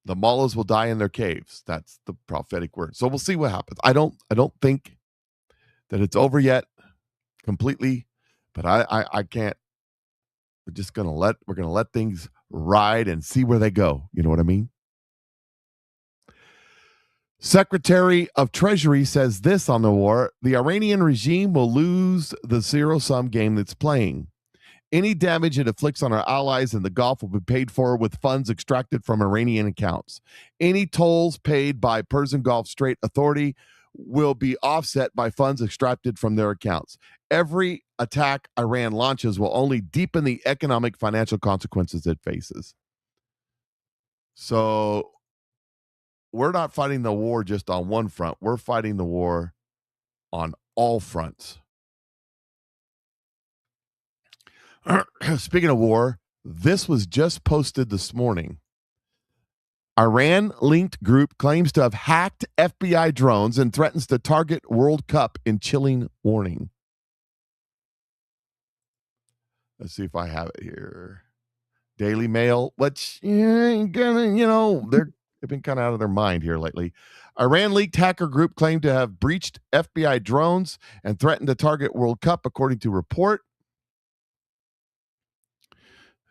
The mullahs will die in their caves. That's the prophetic word. So we'll see what happens. I don't think that it's over yet completely, but I can't. We're going to let things ride and see where they go. You know what I mean? Secretary of Treasury says this on the war: the Iranian regime will lose the zero-sum game that's playing. Any damage it inflicts on our allies in the Gulf will be paid for with funds extracted from Iranian accounts. Any tolls paid by Persian Gulf Strait Authority will be offset by funds extracted from their accounts. Every attack Iran launches will only deepen the economic financial consequences it faces. So we're not fighting the war just on one front. We're fighting the war on all fronts. Speaking of war, this was just posted this morning. Iran-linked group claims to have hacked FBI drones and threatens to target World Cup in chilling warning. Let's see if I have it here. Daily Mail, which ain't gonna, they've been kind of out of their mind here lately. Iran leaked hacker group claimed to have breached FBI drones and threatened to target World Cup, according to report.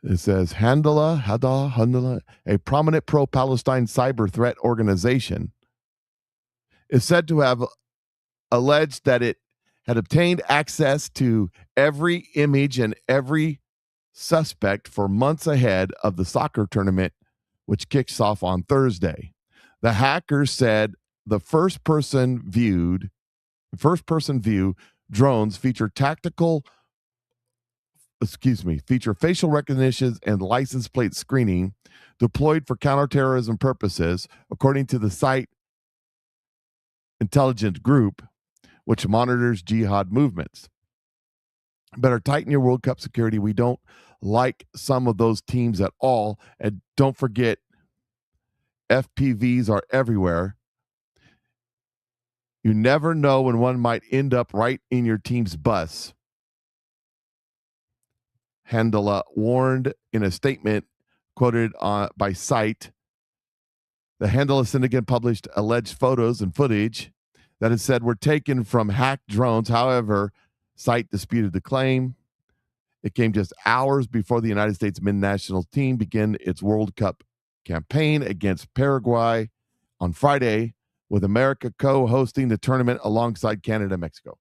It says Handala, a prominent pro-Palestine cyber threat organization, is said to have alleged that it had obtained access to every image and every suspect for months ahead of the soccer tournament, which kicks off on Thursday. The hackers said the first person view drones feature facial recognition and license plate screening deployed for counterterrorism purposes, according to the site intelligence group, which monitors jihad movements. Better tighten your World Cup security. We don't like some of those teams at all. And don't forget, FPVs are everywhere. You never know when one might end up right in your team's bus. Handala warned in a statement quoted by Site. The Handala syndicate published alleged photos and footage that it said were taken from hacked drones. However, Site disputed the claim. It came just hours before the United States men's national team began its World Cup campaign against Paraguay on Friday, with America co-hosting the tournament alongside Canada and Mexico.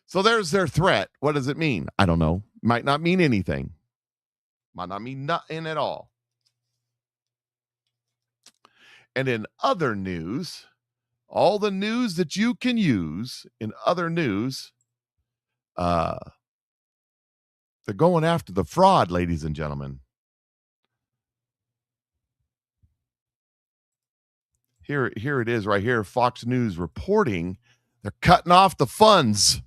So there's their threat. What does it mean? I don't know. Might not mean anything. Might not mean nothing at all. And in other news, all the news that you can use in other news, they're going after the fraud, ladies and gentlemen. Here it is right here. Fox News reporting they're cutting off the funds.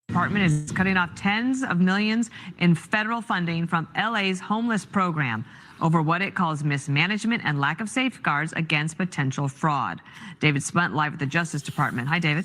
Department is cutting off tens of millions in federal funding from LA's homeless program over what it calls mismanagement and lack of safeguards against potential fraud. David Spunt live at the Justice Department. Hi, David.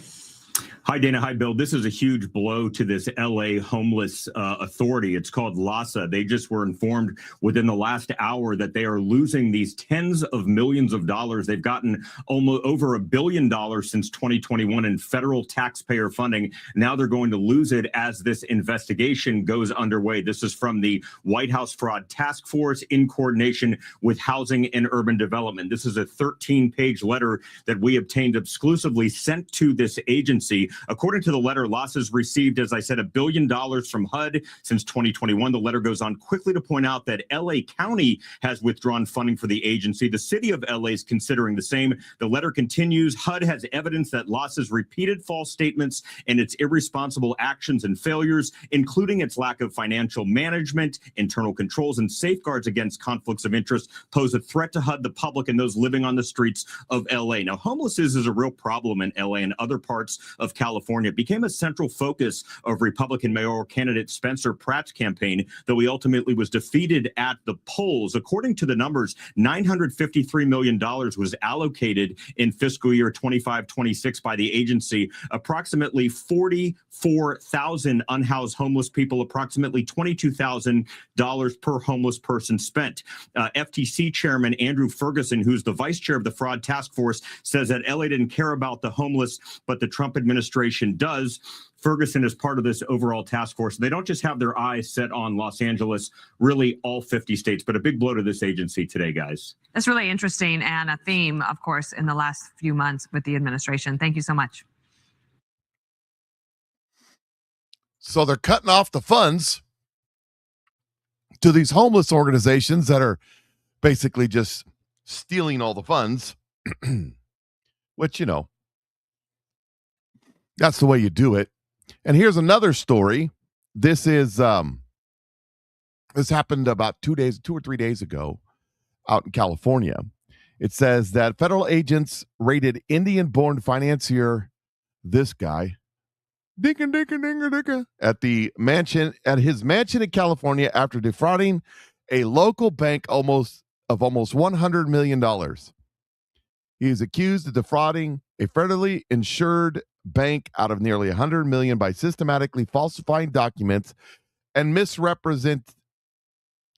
Hi, Dana. Hi, Bill. This is a huge blow to this LA homeless authority. It's called LAHSA. They just were informed within the last hour that they are losing these tens of millions of dollars. They've gotten almost over $1 billion since 2021 in federal taxpayer funding. Now they're going to lose it as this investigation goes underway. This is from the White House Fraud Task Force in coordination with Housing and Urban Development. This is a 13-page letter that we obtained exclusively sent to this agency. According to the letter, LAHSA's received, as I said, $1 billion from HUD since 2021. The letter goes on quickly to point out that LA County has withdrawn funding for the agency. The city of LA is considering the same. The letter continues. HUD has evidence that LAHSA's repeated false statements and its irresponsible actions and failures, including its lack of financial management, internal controls, and safeguards against conflicts of interest, pose a threat to HUD, the public, and those living on the streets of LA. Now, homelessness is a real problem in LA and other parts of California. It became a central focus of Republican mayoral candidate Spencer Pratt's campaign, though he ultimately was defeated at the polls. According to the numbers, $953 million was allocated in fiscal year 25-26 by the agency. Approximately 44,000 unhoused homeless people, approximately $22,000 per homeless person spent. FTC Chairman Andrew Ferguson, who's the vice chair of the Fraud Task Force, says that LA didn't care about the homeless, but the Trump administration administration does. Ferguson is part of this overall task force. They don't just have their eyes set on Los Angeles, really all 50 states, but a big blow to this agency today, guys.
That's really interesting and a theme, of course, in the last few months with the administration. Thank you so much.
So they're cutting off the funds to these homeless organizations that are basically just stealing all the funds, which, you know, that's the way you do it. And here's another story. This happened about 2 or 3 days ago out in California. It says that federal agents raided Indian-born financier, this guy, at his mansion in California after defrauding a local bank almost $100 million. He is accused of defrauding a federally insured bank out of nearly $100 million by systematically falsifying documents and misrepresent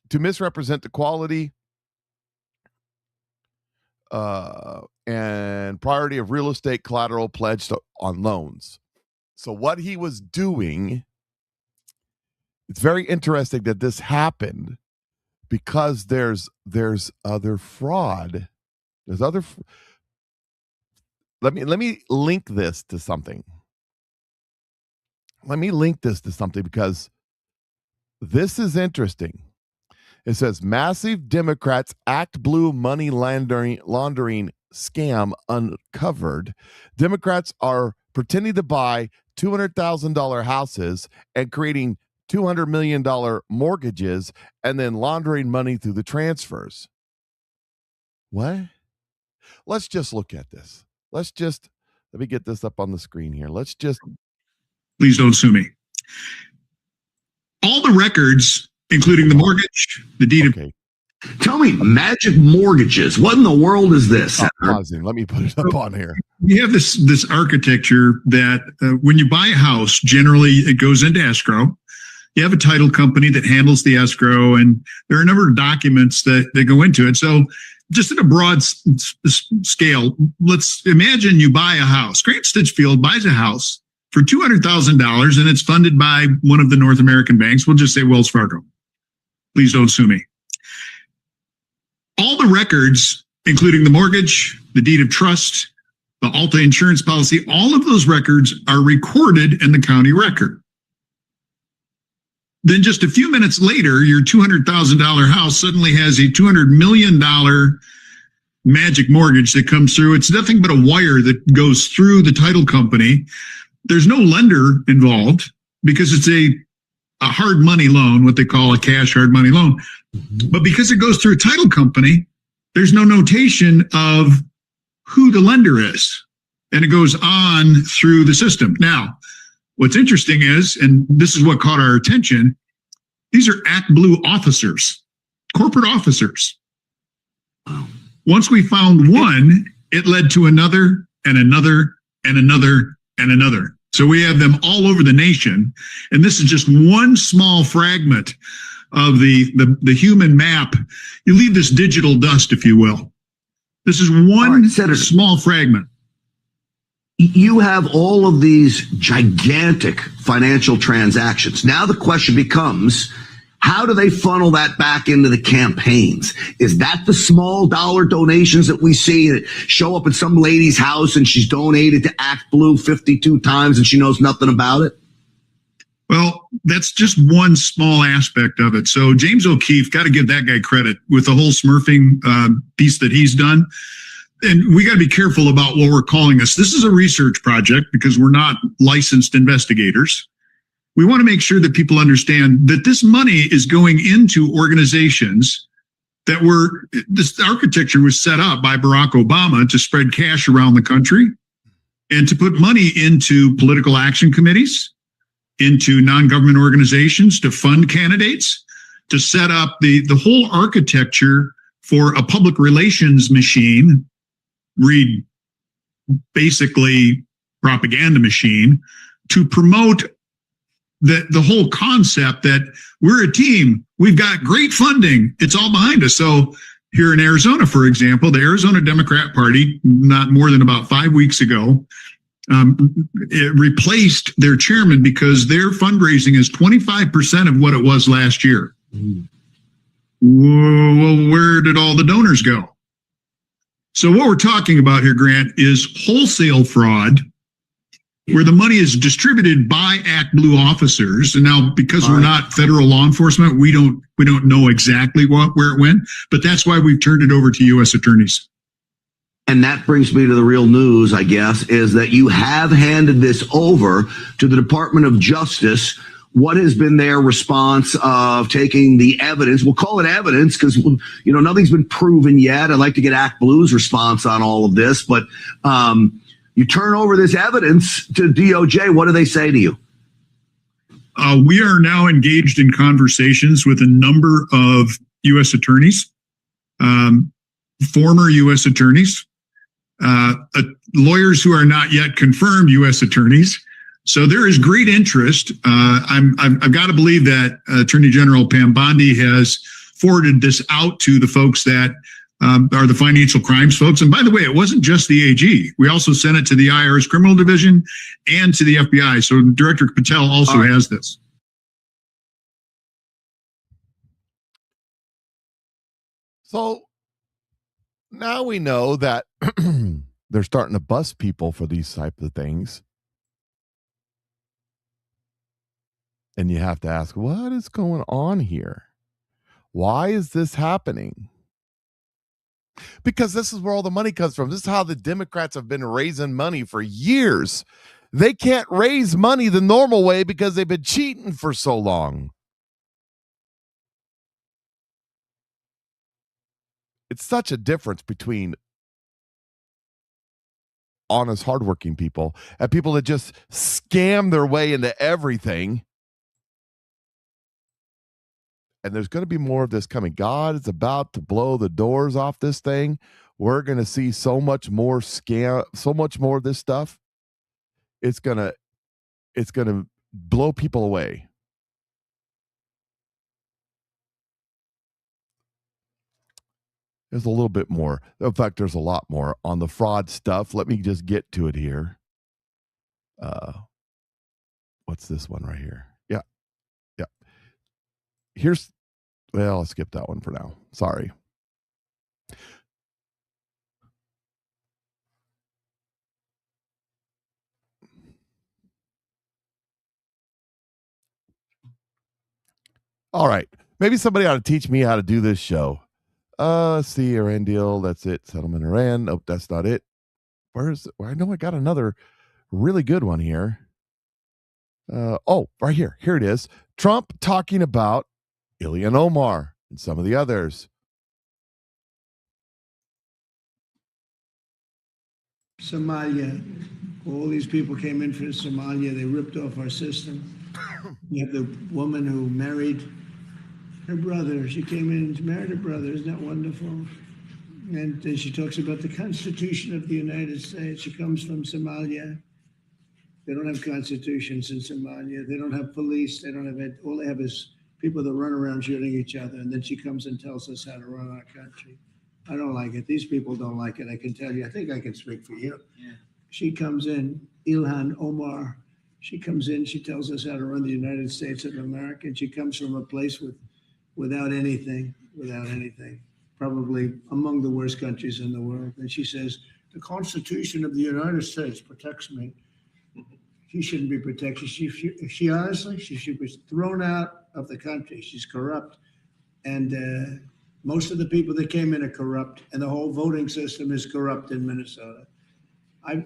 the quality and priority of real estate collateral pledged on loans. So what he was doing, it's very interesting that this happened because there's other fraud. Let me link this to something. Because this is interesting. It says massive Democrats act blue money laundering scam uncovered. Democrats are pretending to buy $200,000 houses and creating $200 million mortgages and then laundering money through the transfers. What? Let's just look at this. Let me get this up on the screen here.
Please don't sue me. All the records, including the mortgage, the deed of...
Tell me, magic mortgages. What in the world is this?
Pausing. Let me put it up on here.
You have this architecture that when you buy a house, generally it goes into escrow. You have a title company that handles the escrow, and there are a number of documents that go into it. So just at a broad scale, let's imagine you buy a house. Grant Stinchfield buys a house for $200,000, and it's funded by one of the North American banks. We'll just say Wells Fargo. Please don't sue me. All the records, including the mortgage, the deed of trust, the Alta insurance policy, all of those records are recorded in the county record. Then just a few minutes later, your $200,000 house suddenly has a $200 million magic mortgage that comes through. It's nothing but a wire that goes through the title company. There's no lender involved because it's a hard money loan, what they call a cash hard money loan. But because it goes through a title company, there's no notation of who the lender is. And it goes on through the system. Now, what's interesting is, and this is what caught our attention, these are Act Blue officers, corporate officers. Once we found one, it led to another and another and another and another. So we have them all over the nation. And this is just one small fragment of the human map. You leave this digital dust, if you will. This is one small fragment.
You have all of these gigantic financial transactions. Now the question becomes, how do they funnel that back into the campaigns? Is that the small dollar donations that we see that show up at some lady's house and she's donated to Act Blue 52 times and she knows nothing about it?
Well, that's just one small aspect of it. So James O'Keefe, got to give that guy credit with the whole smurfing piece that he's done. And we got to be careful about what we're calling this. This is a research project because we're not licensed investigators. We want to make sure that people understand that this money is going into organizations that this architecture was set up by Barack Obama to spread cash around the country and to put money into political action committees, into non-government organizations, to fund candidates, to set up the whole architecture for a public relations machine, read basically propaganda machine, to promote the whole concept that we're a team, we've got great funding, it's all behind us. So here in Arizona, for example, the Arizona Democrat Party, not more than about 5 weeks ago, it replaced their chairman because their fundraising is 25% of what it was last year. Well, where did all the donors go? So what we're talking about here, Grant, is wholesale fraud, where the money is distributed by Act Blue officers. And now, because we're not federal law enforcement, we don't know exactly where it went. But that's why we've turned it over to U.S. attorneys.
And that brings me to the real news, I guess, is that you have handed this over to the Department of Justice. What has been their response of taking the evidence? We'll call it evidence because, nothing's been proven yet. I'd like to get Act Blue's response on all of this. But you turn over this evidence to DOJ. What do they say to you?
We are now engaged in conversations with a number of U.S. attorneys, former U.S. attorneys, lawyers who are not yet confirmed U.S. attorneys. So there is great interest. I've got to believe that Attorney General Pam Bondi has forwarded this out to the folks that are the financial crimes folks. And by the way, it wasn't just the AG. We also sent it to the IRS Criminal Division and to the FBI. So Director Patel also has this.
So now we know that they're starting to bust people for these type of things. And you have to ask, what is going on here? Why is this happening? Because this is where all the money comes from. This is how the Democrats have been raising money for years. They can't raise money the normal way because they've been cheating for so long. It's such a difference between honest, hardworking people and people that just scam their way into everything. And there's going to be more of this coming. God is about to blow the doors off this thing. We're going to see so much more scam, so much more of this stuff. It's going to blow people away. There's a little bit more. In fact, there's a lot more on the fraud stuff. Let me just get to it here. What's this one right here? Yeah. I'll skip that one for now. Sorry. All right. Maybe somebody ought to teach me how to do this show. Let's see. Iran deal. That's it. Settlement Iran. Nope, that's not it. I know I got another really good one here. Right here. Here it is. Trump talking about Ilhan Omar and some of the others.
Somalia. All these people came in from Somalia. They ripped off our system. You have the woman who married her brother. She came in and married her brother. Isn't that wonderful? And then she talks about the Constitution of the United States. She comes from Somalia. They don't have constitutions in Somalia. They don't have police. They don't have it. All they have is people that run around shooting each other. And then she comes and tells us how to run our country. I don't like it. These people don't like it. I can tell you. I think I can speak for you. Yeah. She comes in, Ilhan Omar. She comes in. She tells us how to run the United States of America. And she comes from a place without anything, probably among the worst countries in the world. And she says, the Constitution of the United States protects me. She shouldn't be protected. She honestly, she was thrown out of the country. She's corrupt. And most of the people that came in are corrupt. And the whole voting system is corrupt in Minnesota.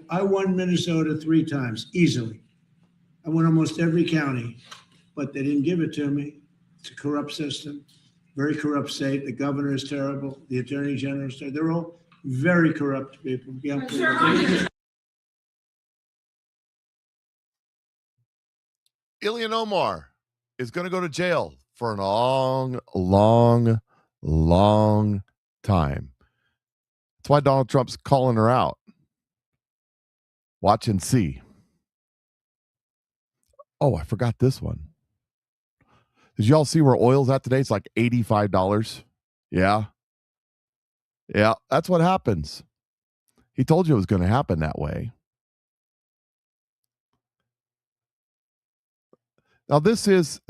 I won Minnesota 3 times, easily. I won almost every county, but they didn't give it to me. It's a corrupt system, very corrupt state. The governor is terrible. The attorney general is terrible. They're all very corrupt people. Yeah.
Ilhan Omar is going to go to jail for a long, long, long time. That's why Donald Trump's calling her out. Watch and see. Oh, I forgot this one. Did y'all see where oil's at today? It's like $85. Yeah. Yeah, that's what happens. He told you it was going to happen that way. Now this is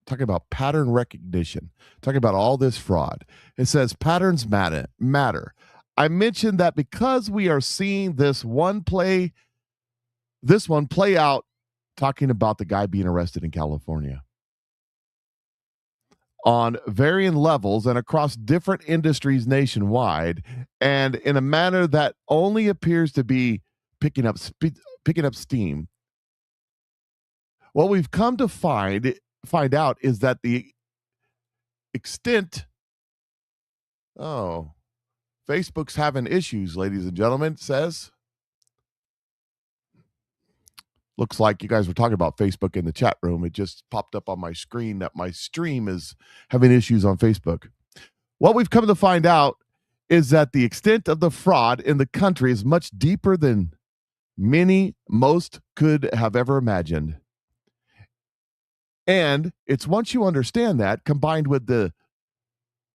talking about pattern recognition, talking about all this fraud. It says patterns matter. I mentioned that because we are seeing this one play out, talking about the guy being arrested in California on varying levels and across different industries nationwide, and in a manner that only appears to be picking up steam. What we've come to find out is that the extent, Facebook's having issues, ladies and gentlemen, it says. Looks like you guys were talking about Facebook in the chat room. It just popped up on my screen that my stream is having issues on Facebook. What we've come to find out is that the extent of the fraud in the country is much deeper than most could have ever imagined. And it's once you understand that, combined with the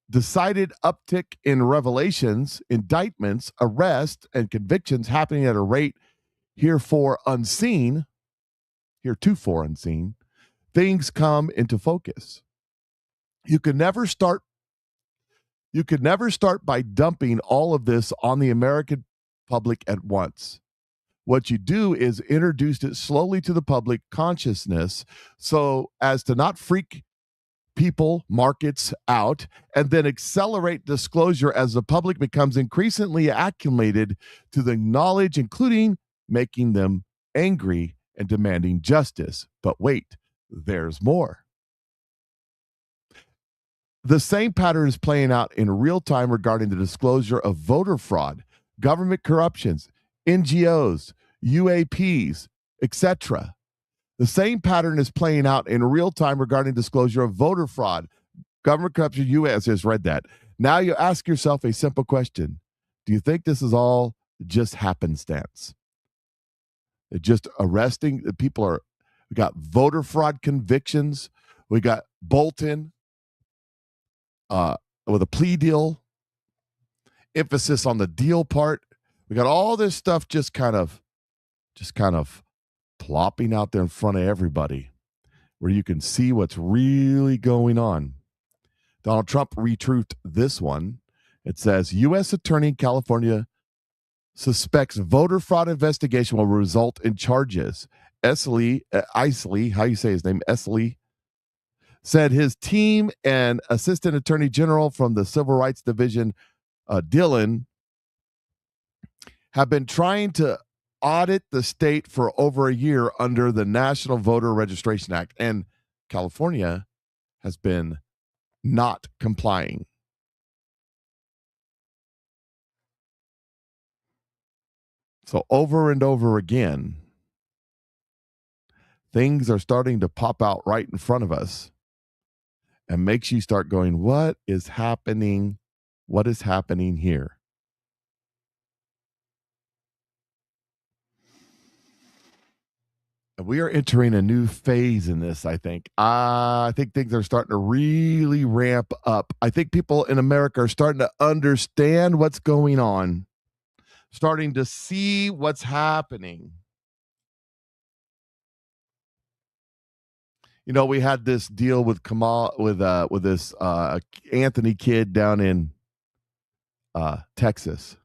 decided uptick in revelations, indictments, arrests, and convictions happening at a rate heretofore unseen, things come into focus. You could never start by dumping all of this on the American public at once. What you do is introduce it slowly to the public consciousness so as to not freak people, markets out, and then accelerate disclosure as the public becomes increasingly acclimated to the knowledge, including making them angry and demanding justice. But wait, there's more. The same pattern is playing out in real time regarding the disclosure of voter fraud, government corruptions, NGOs, UAPs, etc. The same pattern is playing out in real time regarding disclosure of voter fraud, government corruption, US just read that. Now you ask yourself a simple question. Do you think this is all just happenstance? Just arresting the people we got voter fraud convictions. We got Bolton with a plea deal, emphasis on the deal part. We got all this stuff just kind of plopping out there in front of everybody where you can see what's really going on. Donald Trump retruthed this one. It says, U.S. Attorney in California suspects voter fraud investigation will result in charges. Isley, how you say his name, Isley, said his team and Assistant Attorney General from the Civil Rights Division, Dillon, have been trying to audit the state for over a year under the National Voter Registration Act, and California has been not complying. So over and over again, things are starting to pop out right in front of us and makes you start going, what is happening? What is happening here? We are entering a new phase in this, I think. I think things are starting to really ramp up. I think people in America are starting to understand what's going on, starting to see what's happening. You know, we had this deal with with this Anthony kid down in Texas.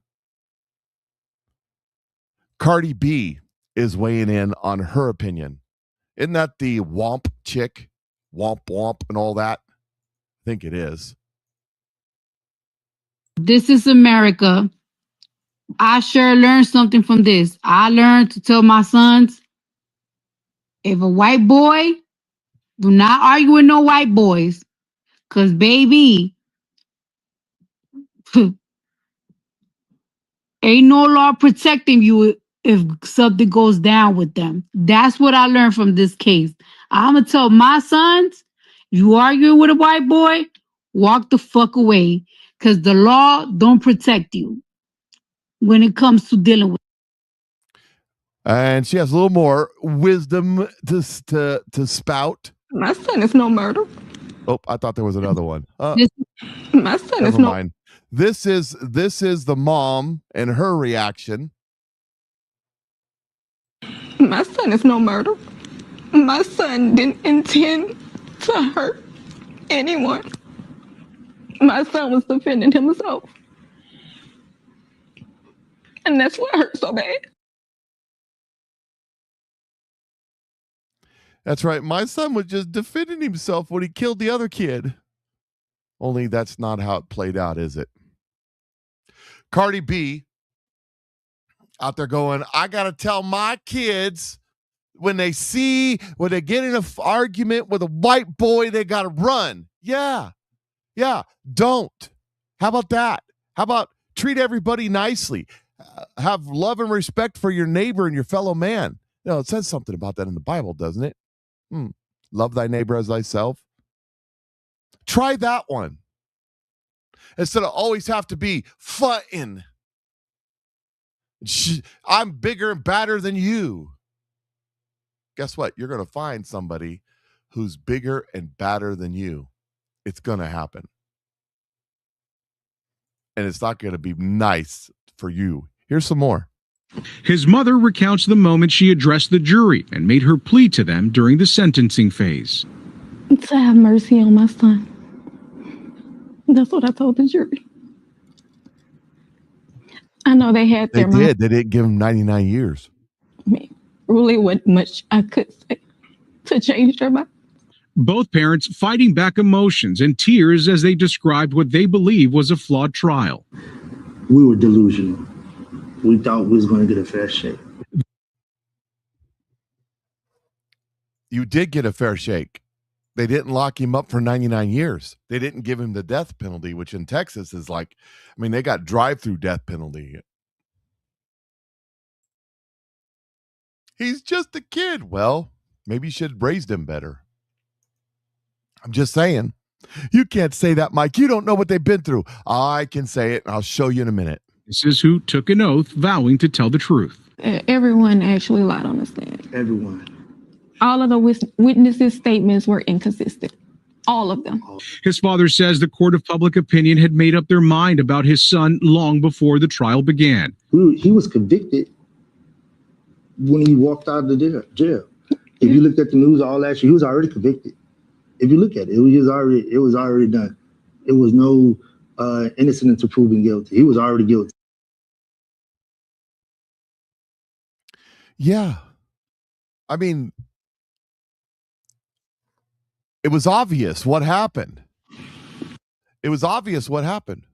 Cardi B is weighing in on her opinion. Isn't that the womp chick? Womp womp and all that? I think it is.
This is America. I sure learned something from this. I learned to tell my sons, if a white boy, do not argue with no white boys. Because, baby, ain't no law protecting you if something goes down with them. That's what I learned from this case. I'm going to tell my sons, you arguing with a white boy, walk the fuck away. Because the law don't protect you when it comes to dealing with.
And she has a little more wisdom to spout.
My son is no murder.
Oh, I thought there was another one.
My son is
never
no.
mind. This is the mom and her reaction.
My son is no murder. My son didn't intend to hurt anyone. My son was defending himself. And that's what hurt so bad.
That's right. My son was just defending himself when he killed the other kid. Only that's not how it played out, is it? Cardi B out there going, I got to tell my kids when they get in an argument with a white boy, they got to run. Yeah. Don't. How about that? How about treat everybody nicely? Have love and respect for your neighbor and your fellow man. You know, it says something about that in the Bible, doesn't it? Love thy neighbor as thyself. Try that one. Instead of always have to be fighting. I'm bigger and badder than you. Guess what? You're going to find somebody who's bigger and badder than you. It's going to happen. And it's not going to be nice for you. Here's some more.
His mother recounts the moment she addressed the jury and made her plea to them during the sentencing phase.
To have mercy on my son. That's what I told the jury. I know they had their
They did. They didn't give him 99 years.
I mean, really wasn't much I could say to change their mind.
Both parents fighting back emotions and tears as they described what they believe was a flawed trial.
We were delusional. We thought we was going to get a fair shake.
You did get a fair shake. They didn't lock him up for 99 years. They didn't give him the death penalty, which in Texas is like, I mean, they got drive-through death penalty. He's just a kid. Well, maybe you should have raised him better. I'm just saying. You can't say that, Mike. You don't know what they've been through. I can say it, and I'll show you in a minute.
This is who took an oath vowing to tell the truth.
Everyone actually lied on the stand.
Everyone.
All of the witnesses' statements were inconsistent. All of them.
His father says the court of public opinion had made up their mind about his son long before the trial began.
He was convicted when he walked out of the jail. If you looked at the news all last year, he was already convicted. If you look at it, it was already done. It was no innocent until proven guilty. He was already guilty.
Yeah. I mean, it was obvious what happened. It was obvious what happened.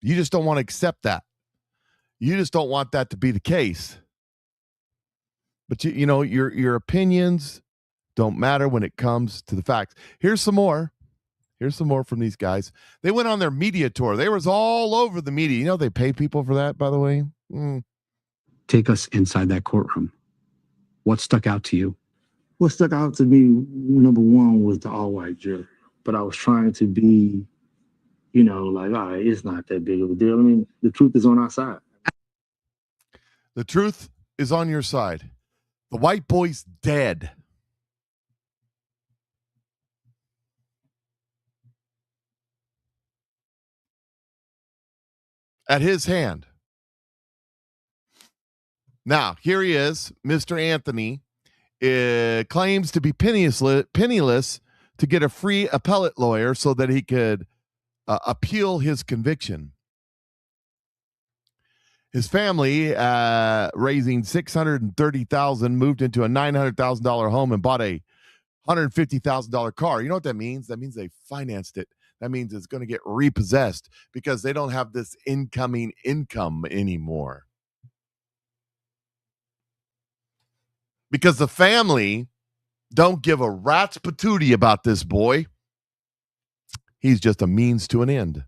You just don't want to accept that. You just don't want that to be the case. But you know, your opinions don't matter when it comes to the facts. Here's some more. Here's some more from these guys. They went on their media tour. They was all over the media. You know, they pay people for that, by the way.
Take us inside that courtroom. What stuck out to you?
What stuck out to me, number one, was the all-white jury. But I was trying to be, like, all right, it's not that big of a deal. I mean, the truth is on our side.
The truth is on your side. The white boy's dead. At his hand. Now, here he is, Mr. Anthony, claims to be penniless to get a free appellate lawyer so that he could appeal his conviction. His family, raising $630,000, moved into a $900,000 home and bought a $150,000 car. You know what that means? That means they financed it. That means it's going to get repossessed because they don't have this incoming income anymore. Because the family don't give a rat's patootie about this boy. He's just a means to an end.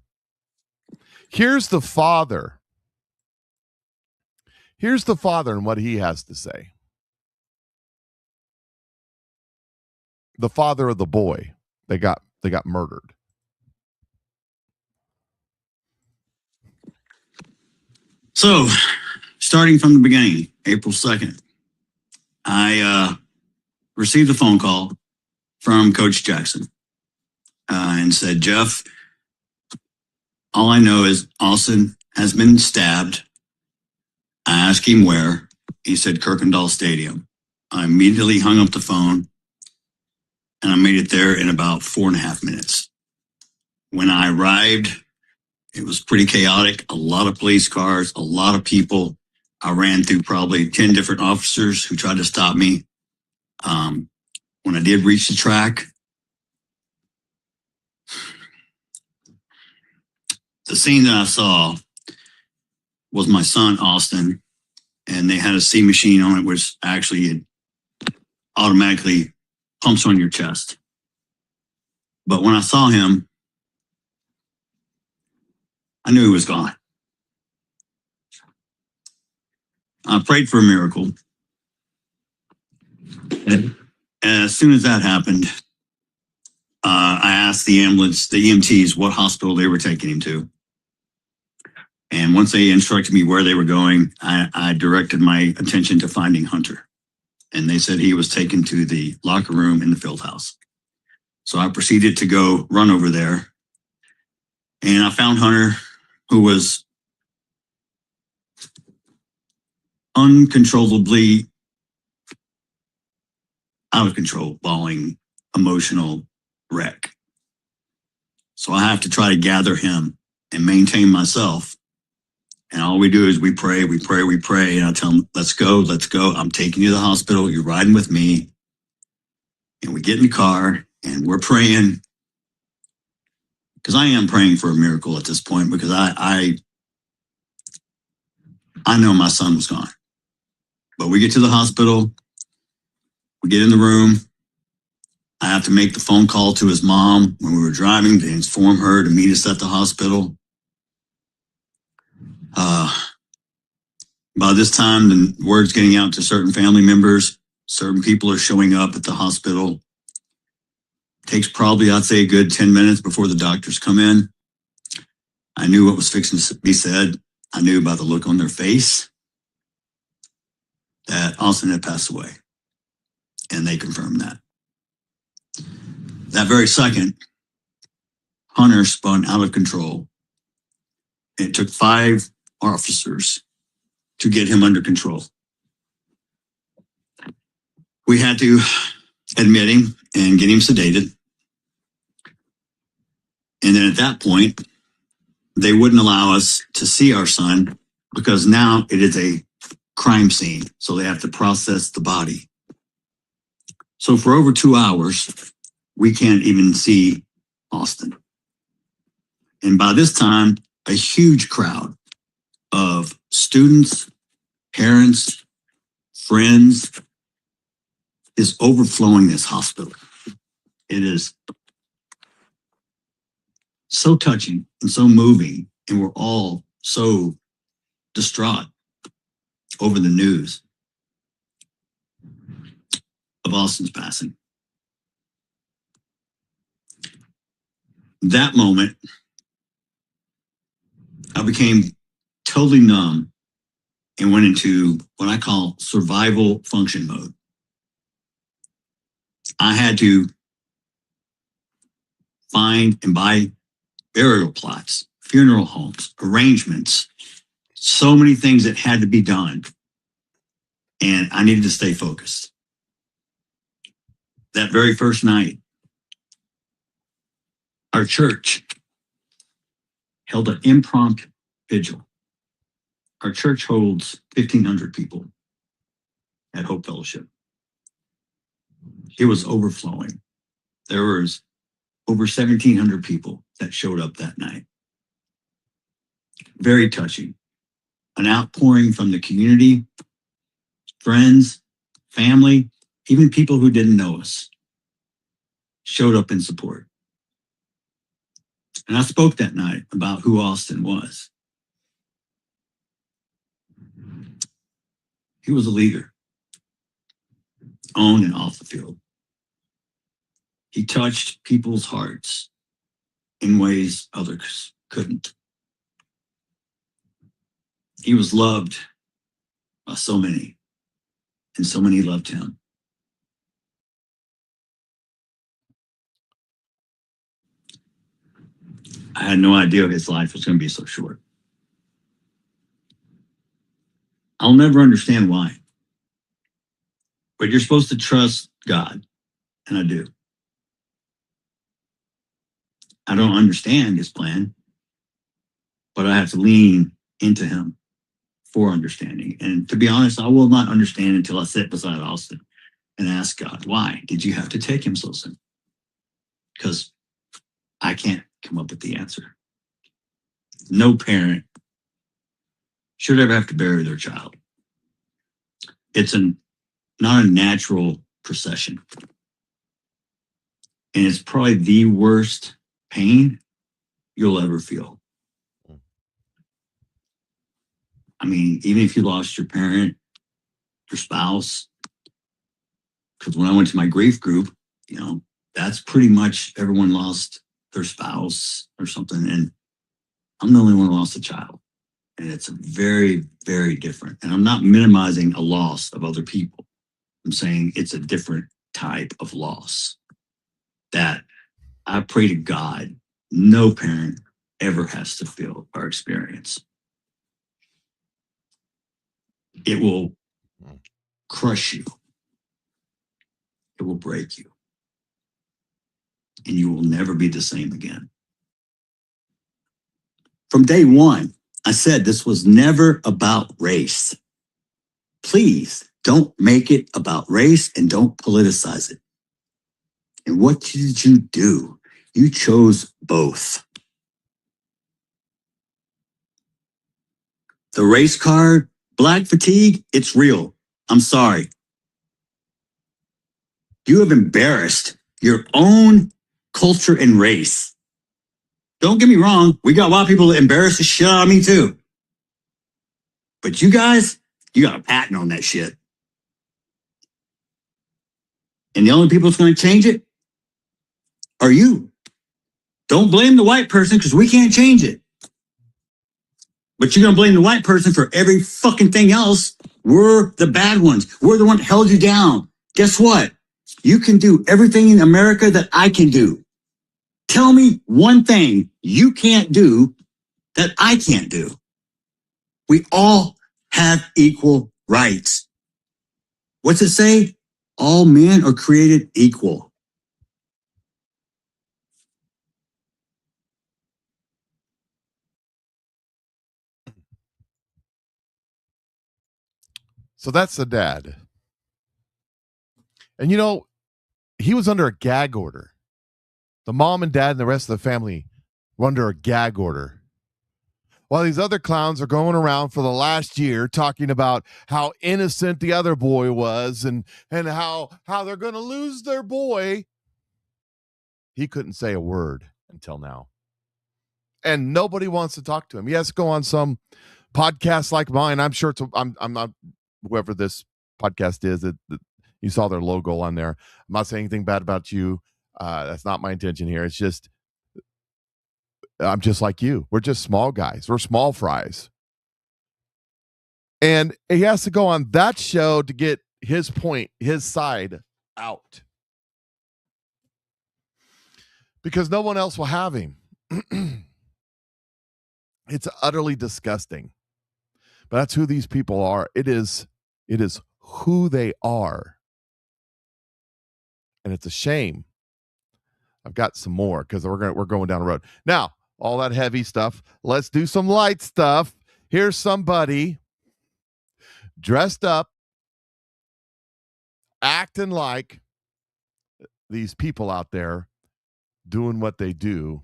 Here's the father. Here's the father and what he has to say. The father of the boy. They got murdered.
So, starting from the beginning, April 2nd, I received a phone call from Coach Jackson and said, Jeff, all I know is Austin has been stabbed. I asked him where. He said Kirkendall Stadium. I immediately hung up the phone and I made it there in about 4.5 minutes. When I arrived, it was pretty chaotic. A lot of police cars, a lot of people. I ran through probably 10 different officers who tried to stop me. When I did reach the track, the scene that I saw was my son, Austin, and they had a C machine on it, which actually it automatically pumps on your chest. But when I saw him, I knew he was gone. I prayed for a miracle. And as soon as that happened, I asked the ambulance, the EMTs, what hospital they were taking him to. And once they instructed me where they were going, I directed my attention to finding Hunter. And they said he was taken to the locker room in the field house. So I proceeded to go run over there. And I found Hunter, who was uncontrollably out of control, bawling, emotional wreck. So I have to try to gather him and maintain myself. And all we do is we pray. And I tell him, let's go. I'm taking you to the hospital. You're riding with me. And we get in the car and we're praying. Because I am praying for a miracle at this point, because I know my son was gone. But we get to the hospital. We get in the room. I have to make the phone call to his mom when we were driving to inform her to meet us at the hospital. By this time, the word's getting out to certain family members. Certain people are showing up at the hospital. Takes probably, I'd say, a good 10 minutes before the doctors come in. I knew what was fixing to be said. I knew by the look on their face that Austin had passed away. And they confirmed that. That very second, Hunter spun out of control. It took 5 officers to get him under control. We had to admit him and get him sedated. And then at that point, they wouldn't allow us to see our son because now it is a crime scene. So they have to process the body. So for over 2 hours, we can't even see Austin. And by this time, a huge crowd of students, parents, friends is overflowing this hospital. It is so touching and so moving, and we're all so distraught over the news of Austin's passing. That moment, I became totally numb and went into what I call survival function mode. I had to find and buy burial plots, funeral homes, arrangements, so many things that had to be done. And I needed to stay focused. That very first night, our church held an impromptu vigil. Our church holds 1,500 people at Hope Fellowship. It was overflowing. There was over 1,700 people that showed up that night. Very touching. An outpouring from the community, friends, family, even people who didn't know us showed up in support. And I spoke that night about who Austin was. He was a leader, on and off the field. He touched people's hearts in ways others couldn't. He was loved by so many, and so many loved him. I had no idea his life was going to be so short. I'll never understand why. But you're supposed to trust God, and I do. I don't understand his plan, but I have to lean into him for understanding. And to be honest, I will not understand until I sit beside Austin and ask God, why did you have to take him so soon? Because I can't come up with the answer. No parent should ever have to bury their child. It's not a natural procession. And it's probably the worst pain you'll ever feel. I mean, even if you lost your parent, your spouse, because when I went to my grief group, that's pretty much everyone lost their spouse or something. And I'm the only one who lost a child. And it's very, very different. And I'm not minimizing a loss of other people. I'm saying it's a different type of loss that I pray to God no parent ever has to feel or experience. It will crush you. It will break you. And you will never be the same again. From day one, I said this was never about race. Please don't make it about race and don't politicize it. And what did you do? You chose both. The race card, black fatigue, it's real. I'm sorry. You have embarrassed your own culture and race. Don't get me wrong. We got white people that embarrass the shit out of me too. But you guys, you got a patent on that shit. And the only people that's going to change it are you. Don't blame the white person because we can't change it. But you're going to blame the white person for every fucking thing else. We're the bad ones. We're the one that held you down. Guess what? You can do everything in America that I can do. Tell me one thing you can't do that I can't do. We all have equal rights. What's it say? All men are created equal.
So that's the dad. And he was under a gag order. The mom and dad and the rest of the family were under a gag order. While these other clowns are going around for the last year talking about how innocent the other boy was and how they're going to lose their boy, he couldn't say a word until now. And nobody wants to talk to him. He has to go on some podcast like mine. I'm sure I'm not whoever this podcast is. You saw their logo on there. I'm not saying anything bad about you. That's not my intention here. It's just, I'm just like you. We're just small guys. We're small fries. And he has to go on that show to get his point, his side out. Because no one else will have him. It's utterly disgusting. But that's who these people are. It is who they are. And it's a shame. I've got some more because we're going down the road. Now, all that heavy stuff. Let's do some light stuff. Here's somebody dressed up, acting like these people out there doing what they do.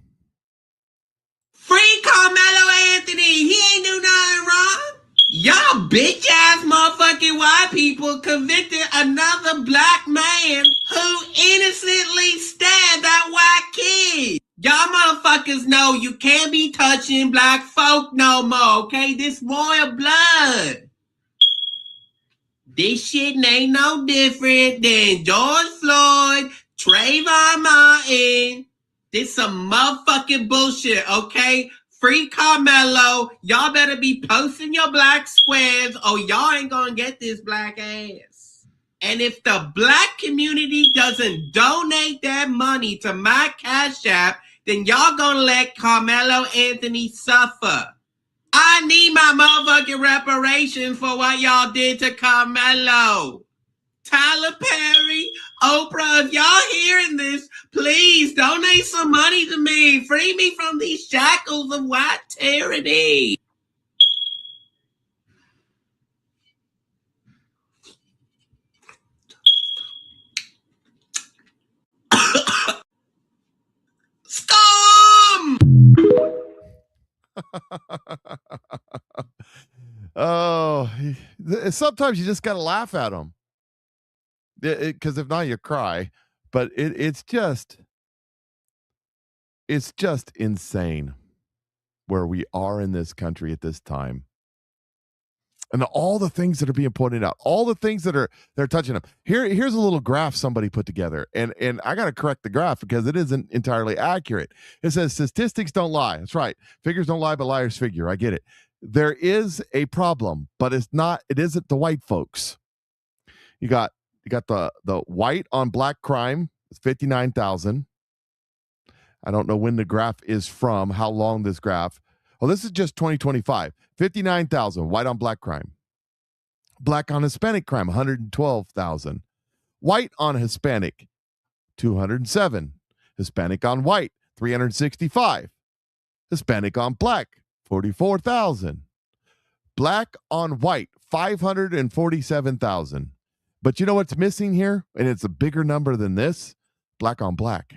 Free Carmelo Anthony. He ain't do nothing wrong. Y'all bitch ass motherfucking white people convicted another black man who innocently stabbed that white kid. Y'all motherfuckers know you can't be touching black folk no more, okay? This royal blood. This shit ain't no different than George Floyd, Trayvon Martin. This some motherfucking bullshit, okay? Free Carmelo. Y'all better be posting your black squares or y'all ain't gonna get this black ass. And if the black community doesn't donate that money to my Cash App, then y'all gonna let Carmelo Anthony suffer. I need my motherfucking reparations for what y'all did to Carmelo. Tyler Perry, Oprah, if y'all hearing this, please donate some money to me. Free me from these shackles of white tyranny. Scum!
Oh, sometimes you just got to laugh at them. Because if not, you cry. But it's just insane where we are in this country at this time. And all the things that are being pointed out, all the things that they're touching them. Here's a little graph somebody put together, and I got to correct the graph because it isn't entirely accurate. It says statistics don't lie. That's right. Figures don't lie, but liars figure. I get it. There is a problem, but it isn't the white folks. You got the white on black crime, 59,000. I don't know when the graph is from, how long this graph. Well, this is just 2025. 59,000 white on black crime. Black on Hispanic crime, 112,000. White on Hispanic, 207. Hispanic on white, 365. Hispanic on black, 44,000. Black on white, 547,000. But you know what's missing here? And it's a bigger number than this. Black on black.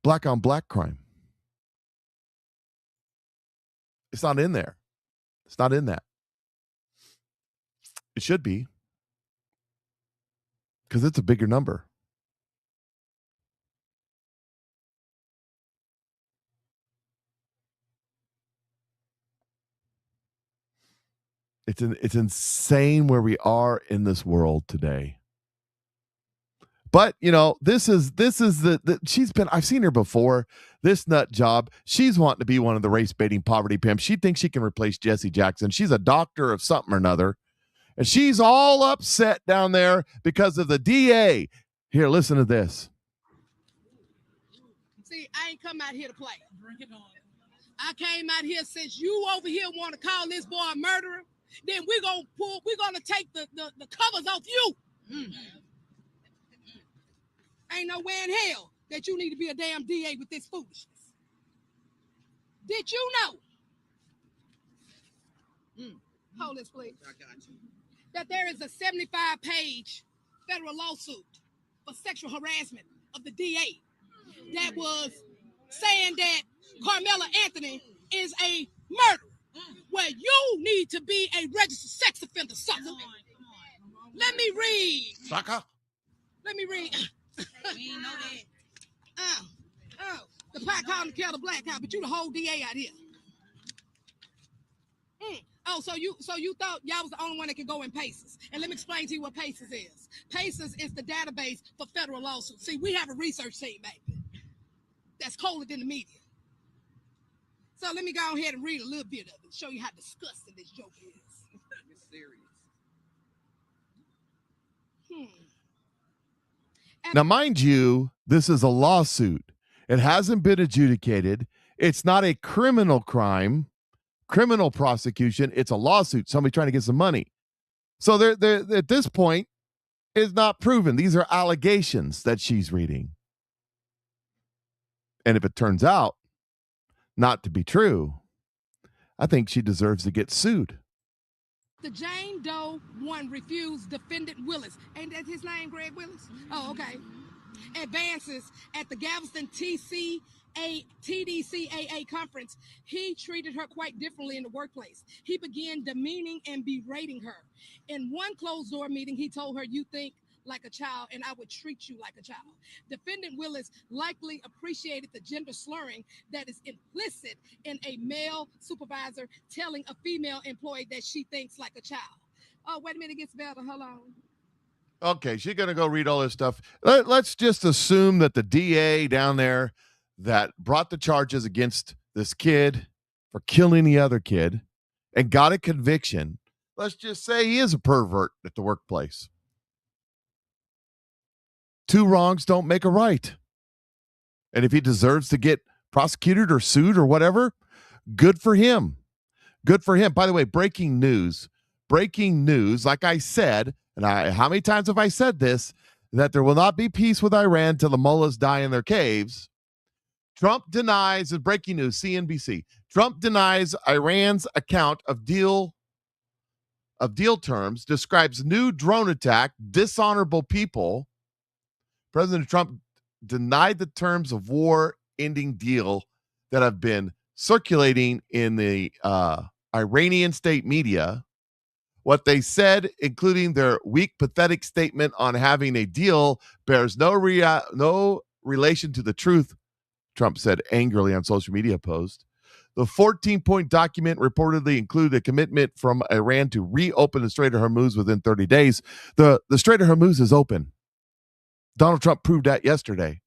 Black on black crime. It's not in there. It's not in that. It should be. Because it's a bigger number. It's insane where we are in this world today. But, this is I've seen her before, this nut job. She's wanting to be one of the race baiting poverty pimps. She thinks she can replace Jesse Jackson. She's a doctor of something or another. And she's all upset down there because of the DA. Here, listen to this.
See, I ain't come out here to play. Bring it on. I came out here since you over here want to call this boy a murderer. Then we're going to take the covers off you. Ain't nowhere in hell that you need to be a damn DA with this foolishness. Did you know? Hold this, please. I got you. That there is a 75-page federal lawsuit for sexual harassment of the DA that was saying that Carmela Anthony is a murderer, where you need to be a registered sex offender, sucker. Let me read.
Sucker?
Let me read. We ain't know that. The pot calling the kettle black cow, but you the whole DA out here. Oh, so you thought y'all was the only one that could go in PACES. And let me explain to you what PACES is. PACES is the database for federal lawsuits. See, we have a research team, baby, that's colder than the media. So let me go ahead and read a little bit of it and show you how disgusting this joke is. It's serious.
Now, mind you, this is a lawsuit. It hasn't been adjudicated. It's not a criminal crime, criminal prosecution. It's a lawsuit. Somebody trying to get some money. So they're at this point, it's not proven. These are allegations that she's reading. And if it turns out not to be true, I think she deserves to get sued.
The Jane Doe one refused defendant Willis. Ain't that his name, Greg Willis? Oh, okay. Advances at the Galveston TDCAA conference, he treated her quite differently in the workplace. He began demeaning and berating her. In one closed-door meeting, he told her, "You think like a child, and I would treat you like a child." Defendant Willis likely appreciated the gender slurring that is implicit in a male supervisor telling a female employee that she thinks like a child. Oh, wait a minute, it gets better. Hold on.
Okay, she's going to go read all this stuff. Let's just assume that the DA down there that brought the charges against this kid for killing the other kid and got a conviction, let's just say he is a pervert at the workplace. Two wrongs don't make a right. And if he deserves to get prosecuted or sued or whatever, good for him. Good for him. By the way, breaking news. breaking news. Like I said, and how many times have I said this, that there will not be peace with Iran till the mullahs die in their caves. Trump denies, breaking news, CNBC. Trump denies Iran's account of deal terms, describes new drone attack, dishonorable people. President Trump denied the terms of war-ending deal that have been circulating in the Iranian state media. What they said, including their weak, pathetic statement on having a deal, bears no relation to the truth, Trump said angrily on social media post. The 14-point document reportedly included a commitment from Iran to reopen the Strait of Hormuz within 30 days. The Strait of Hormuz is open. Donald Trump proved that yesterday.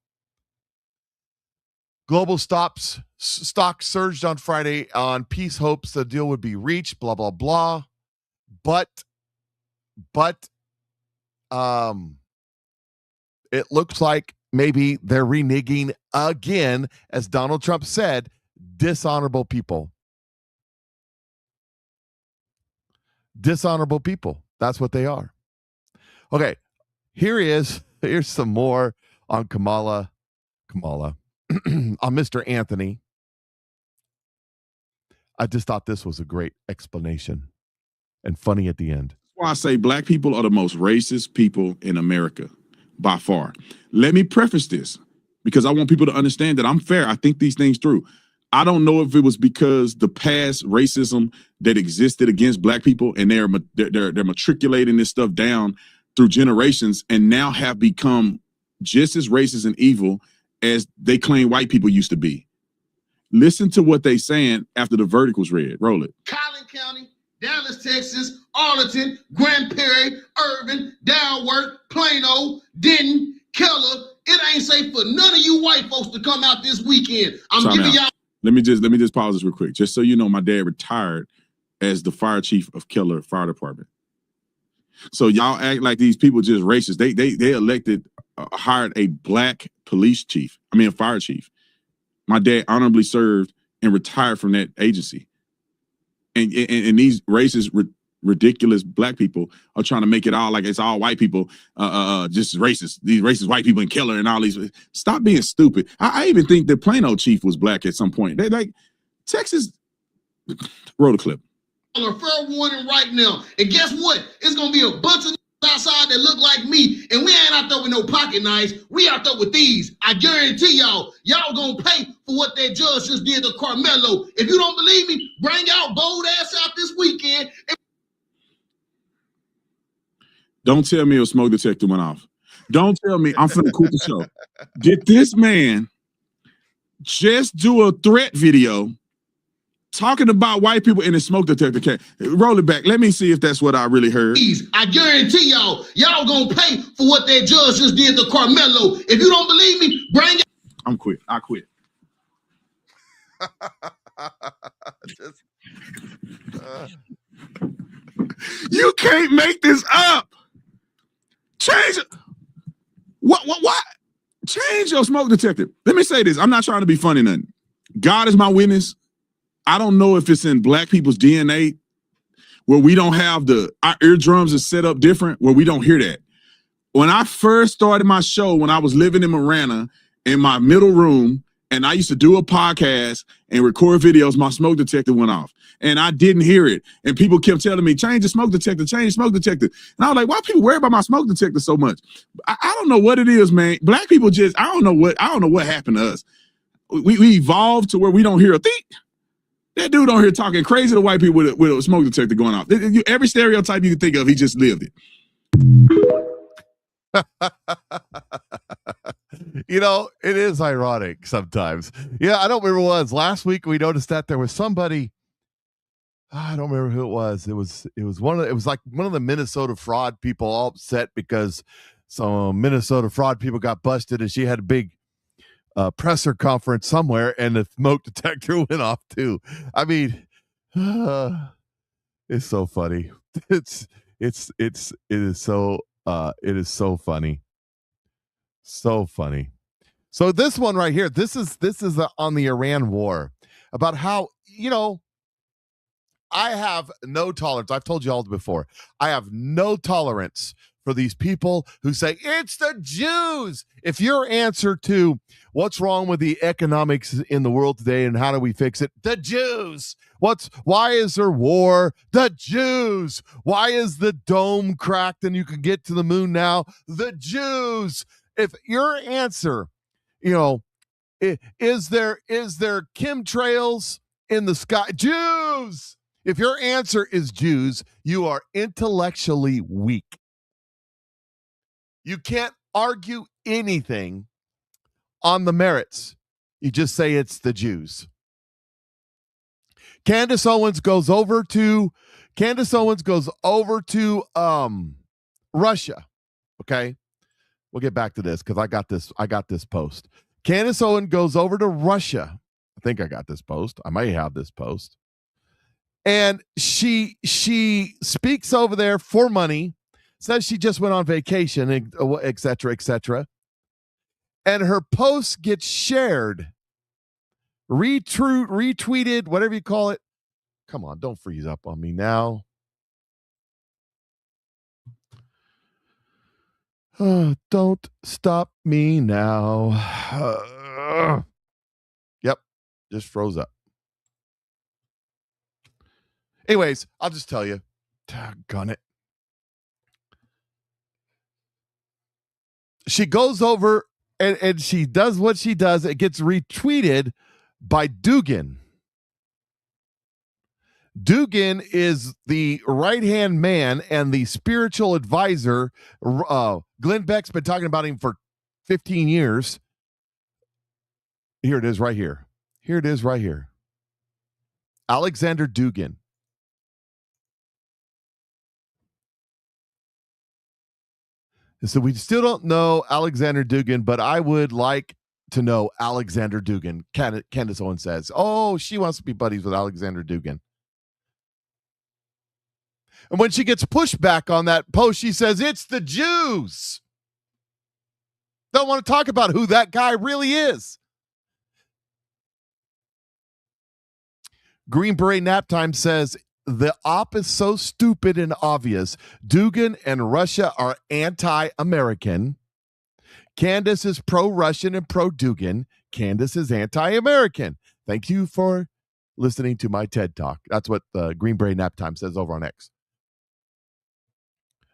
Global stocks surged on Friday on peace hopes the deal would be reached, blah, blah, blah. But it looks like maybe they're reneging again, as Donald Trump said, dishonorable people. Dishonorable people. That's what they are. Okay, here's some more on Kamala, on Mr. Anthony. I just thought this was a great explanation and funny at the end.
That's why I say black people are the most racist people in America by far. Let me preface this because I want people to understand that I'm fair. I think these things through. I don't know if it was because the past racism that existed against black people and they're matriculating this stuff down through generations and now have become just as racist and evil as they claim white people used to be. Listen to what they saying after the verdict was read. Roll it.
Collin County, Dallas, Texas, Arlington, Grand Prairie, Irvin, Dalworth, Plano, Denton, Keller. It ain't safe for none of you white folks to come out this weekend. I'm giving y'all.
Let me just pause this real quick. Just so you know, my dad retired as the fire chief of Keller Fire Department. So y'all act like these people just racist. They elected, hired a black fire chief. My dad honorably served and retired from that agency. And these racist, ridiculous black people are trying to make it all like it's all white people, just racist. These racist white people in Keller and all these. Stop being stupid. I even think the Plano chief was black at some point. They like Texas. Roll the clip.
A fair warning right now. And guess what? It's going to be a bunch of outside that look like me. And we ain't out there with no pocket knives. We out there with these. I guarantee y'all going to pay for what that judge just did to Carmelo. If you don't believe me, bring out bold ass out this weekend.
Don't tell me a smoke detector went off. Don't tell me I'm finna quit the show. Did this man just do a threat video talking about white people in a smoke detector case? Roll it back. Let me see if that's what I really heard.
I guarantee y'all gonna pay for what that judge just did to Carmelo. If you don't believe me, bring it.
I'm quit. I quit. You can't make this up. Change it. What? Change your smoke detector. Let me say this. I'm not trying to be funny, nothing. God is my witness. I don't know if it's in black people's DNA where we don't have our eardrums are set up different, where we don't hear that. When I first started my show, when I was living in Marana in my middle room, and I used to do a podcast and record videos, my smoke detector went off. And I didn't hear it. And people kept telling me, change the smoke detector, change the smoke detector. And I was like, why people worry about my smoke detector so much? I don't know what it is, man. Black people I don't know what happened to us. We evolved to where we don't hear a thing. That dude on here talking crazy to white people with a smoke detector going off. Every stereotype you can think of, he just lived it.
You know, it is ironic sometimes. Yeah, I don't remember what it was. Last week we noticed that there was somebody, I don't remember who it was. It was like one of the Minnesota fraud people, all upset because some Minnesota fraud people got busted, and she had a big presser conference somewhere, and the smoke detector went off too. I mean, it's so funny. It is so funny. So funny. So this one right here, this is on the Iran war, about how, I have no tolerance. I've told you all before. I have no tolerance for these people who say it's the Jews. If your answer to what's wrong with the economics in the world today and how do we fix it, the Jews. Why is there war? The Jews. Why is the dome cracked and you can get to the moon now? The Jews. If your answer, is there chemtrails in the sky? Jews. If your answer is Jews, you are intellectually weak. You can't argue anything on the merits. You just say it's the Jews. Candace Owens goes over to Russia. Okay. We'll get back to this because I got this post. Candace Owens goes over to Russia. I think I got this post. I may have this post. And she speaks over there for money, says she just went on vacation, et cetera, et cetera. And her post gets shared, retweeted, whatever you call it. Come on, don't freeze up on me now. Don't stop me now. Yep, just froze up. Anyways, I'll just tell you. Doggone it. She goes over and she does what she does. It gets retweeted by Dugin. Dugin is the right-hand man and the spiritual advisor. Glenn Beck's been talking about him for 15 years. Here it is right here. Here it is right here. Alexander Dugin. So we still don't know Alexander Dugin, but I would like to know Alexander Dugin. Candace Owens says, oh, she wants to be buddies with Alexander Dugin. And when she gets pushback on that post, she says, it's the Jews. Don't want to talk about who that guy really is. Green Beret Naptime says, the op is so stupid and obvious. Dugin and Russia are anti-American. Candace is pro-Russian and pro-Dugin. Candace is anti-American. Thank you for listening to my TED Talk. That's what the Green Beret Naptime says over on X.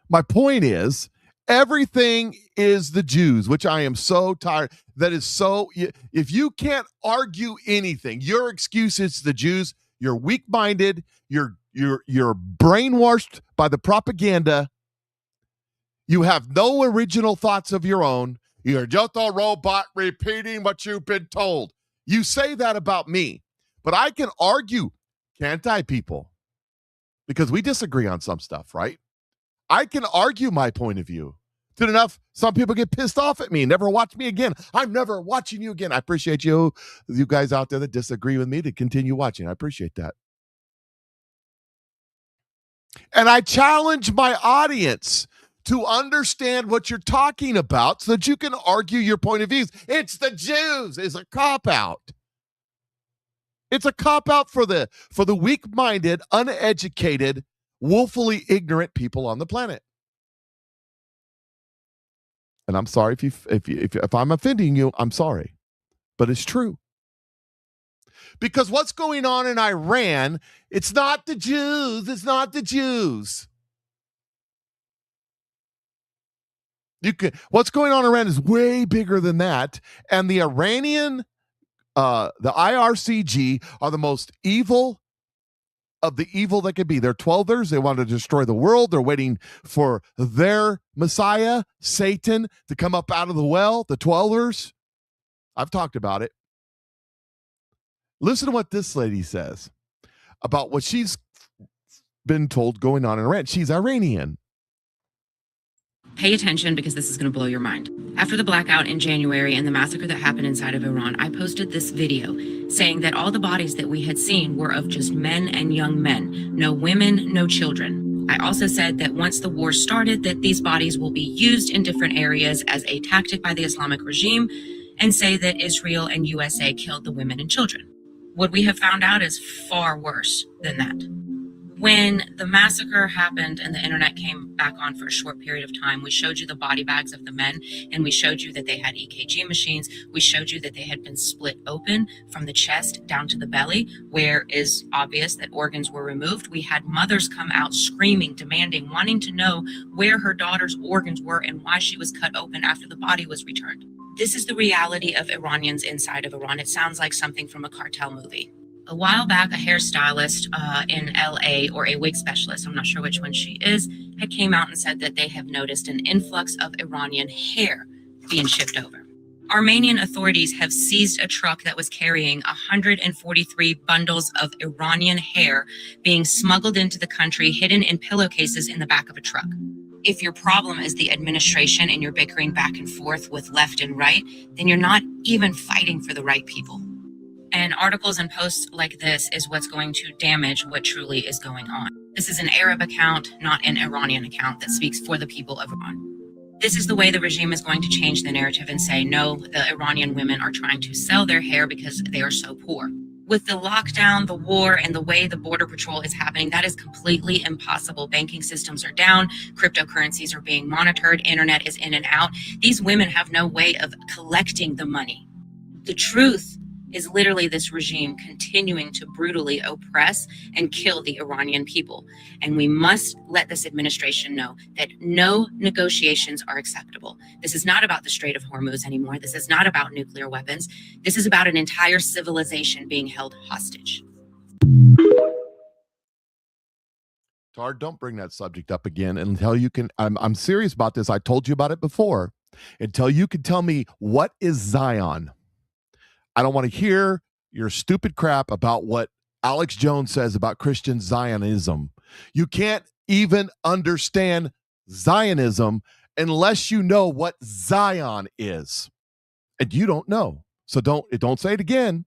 My point is, everything is the Jews, which I am so tired. That is so, if you can't argue anything, your excuse is the Jews. You're weak-minded. You're brainwashed by the propaganda. You have no original thoughts of your own. You're just a robot repeating what you've been told. You say that about me, but I can argue, can't I, people? Because we disagree on some stuff, right? I can argue my point of view. Good enough, some people get pissed off at me, never watch me again. I'm never watching you again. I appreciate you guys out there that disagree with me, to continue watching. I appreciate that. And I challenge my audience to understand what you're talking about so that you can argue your point of views. It's the Jews. It's a cop-out. It's a cop-out for the weak-minded, uneducated, woefully ignorant people on the planet. And I'm sorry if I'm offending you, I'm sorry. But it's true. Because what's going on in Iran, it's not the Jews. It's not the Jews. What's going on in Iran is way bigger than that. And the Iranian, the IRCG are the most evil of the evil that could be. They're 12ers. They want to destroy the world. They're waiting for their Messiah, Satan, to come up out of the well, the 12ers. I've talked about it. Listen to what this lady says about what she's been told going on in Iran. She's Iranian.
Pay attention because this is going to blow your mind. After the blackout in January and the massacre that happened inside of Iran, I posted this video saying that all the bodies that we had seen were of just men and young men, no women, no children. I also said that once the war started, that these bodies will be used in different areas as a tactic by the Islamic regime, and say that Israel and USA killed the women and children. What we have found out is far worse than that. When the massacre happened and the internet came back on for a short period of time, we showed you the body bags of the men, and we showed you that they had EKG machines. We showed you that they had been split open from the chest down to the belly, where is obvious that organs were removed. We had mothers come out screaming, demanding, wanting to know where her daughter's organs were and why she was cut open after the body was returned. This is the reality of Iranians inside of Iran. It sounds like something from a cartel movie. A while back, a hairstylist in LA, or a wig specialist, I'm not sure which one she is, had came out and said that they have noticed an influx of Iranian hair being shipped over. Armenian authorities have seized a truck that was carrying 143 bundles of Iranian hair being smuggled into the country, hidden in pillowcases in the back of a truck. If your problem is the administration and you're bickering back and forth with left and right, then you're not even fighting for the right people. And articles and posts like this is what's going to damage what truly is going on. This is an Arab account, not an Iranian account that speaks for the people of Iran. This is the way the regime is going to change the narrative and say, no, the Iranian women are trying to sell their hair because they are so poor. With the lockdown, the war, and the way the border patrol is happening, that is completely impossible. Banking systems are down, cryptocurrencies are being monitored, internet is in and out. These women have no way of collecting the money. The truth is literally this regime continuing to brutally oppress and kill the Iranian people. And we must let this administration know that no negotiations are acceptable. This is not about the Strait of Hormuz anymore. This is not about nuclear weapons. This is about an entire civilization being held hostage.
Tar, don't bring that subject up again until you can. I'm serious about this. I told you about it before. Until you can tell me what is Zion. I don't want to hear your stupid crap about what Alex Jones says about Christian Zionism. You can't even understand Zionism unless you know what Zion is. And you don't know. So don't say it again.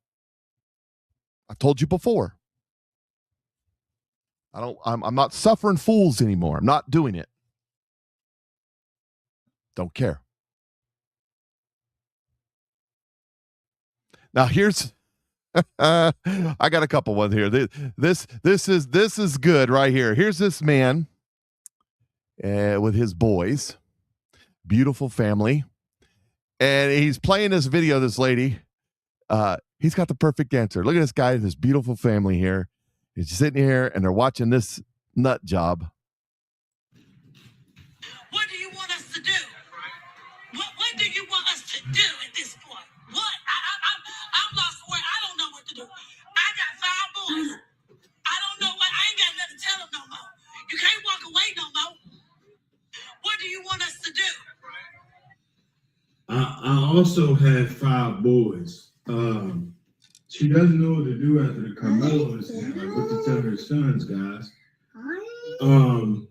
I told you before. I'm not suffering fools anymore. I'm not doing it. Don't care. Now here's I got a couple ones here. This is good right here. Here's this man with his boys, beautiful family, and he's playing this video. This lady, he's got the perfect answer. Look at this guy, this beautiful family here. He's sitting here and they're watching this nut job.
What do you want us to do? What do you want us to do at this point? What? I'm lost for it. I don't know what to do. I got 5 boys. I don't know what. I ain't got nothing to tell them no more. You can't walk away no more. What do you want us to do?
I also have 5 boys. She doesn't know what to do after the Carmelo incident, like what to tell her sons, guys. I'm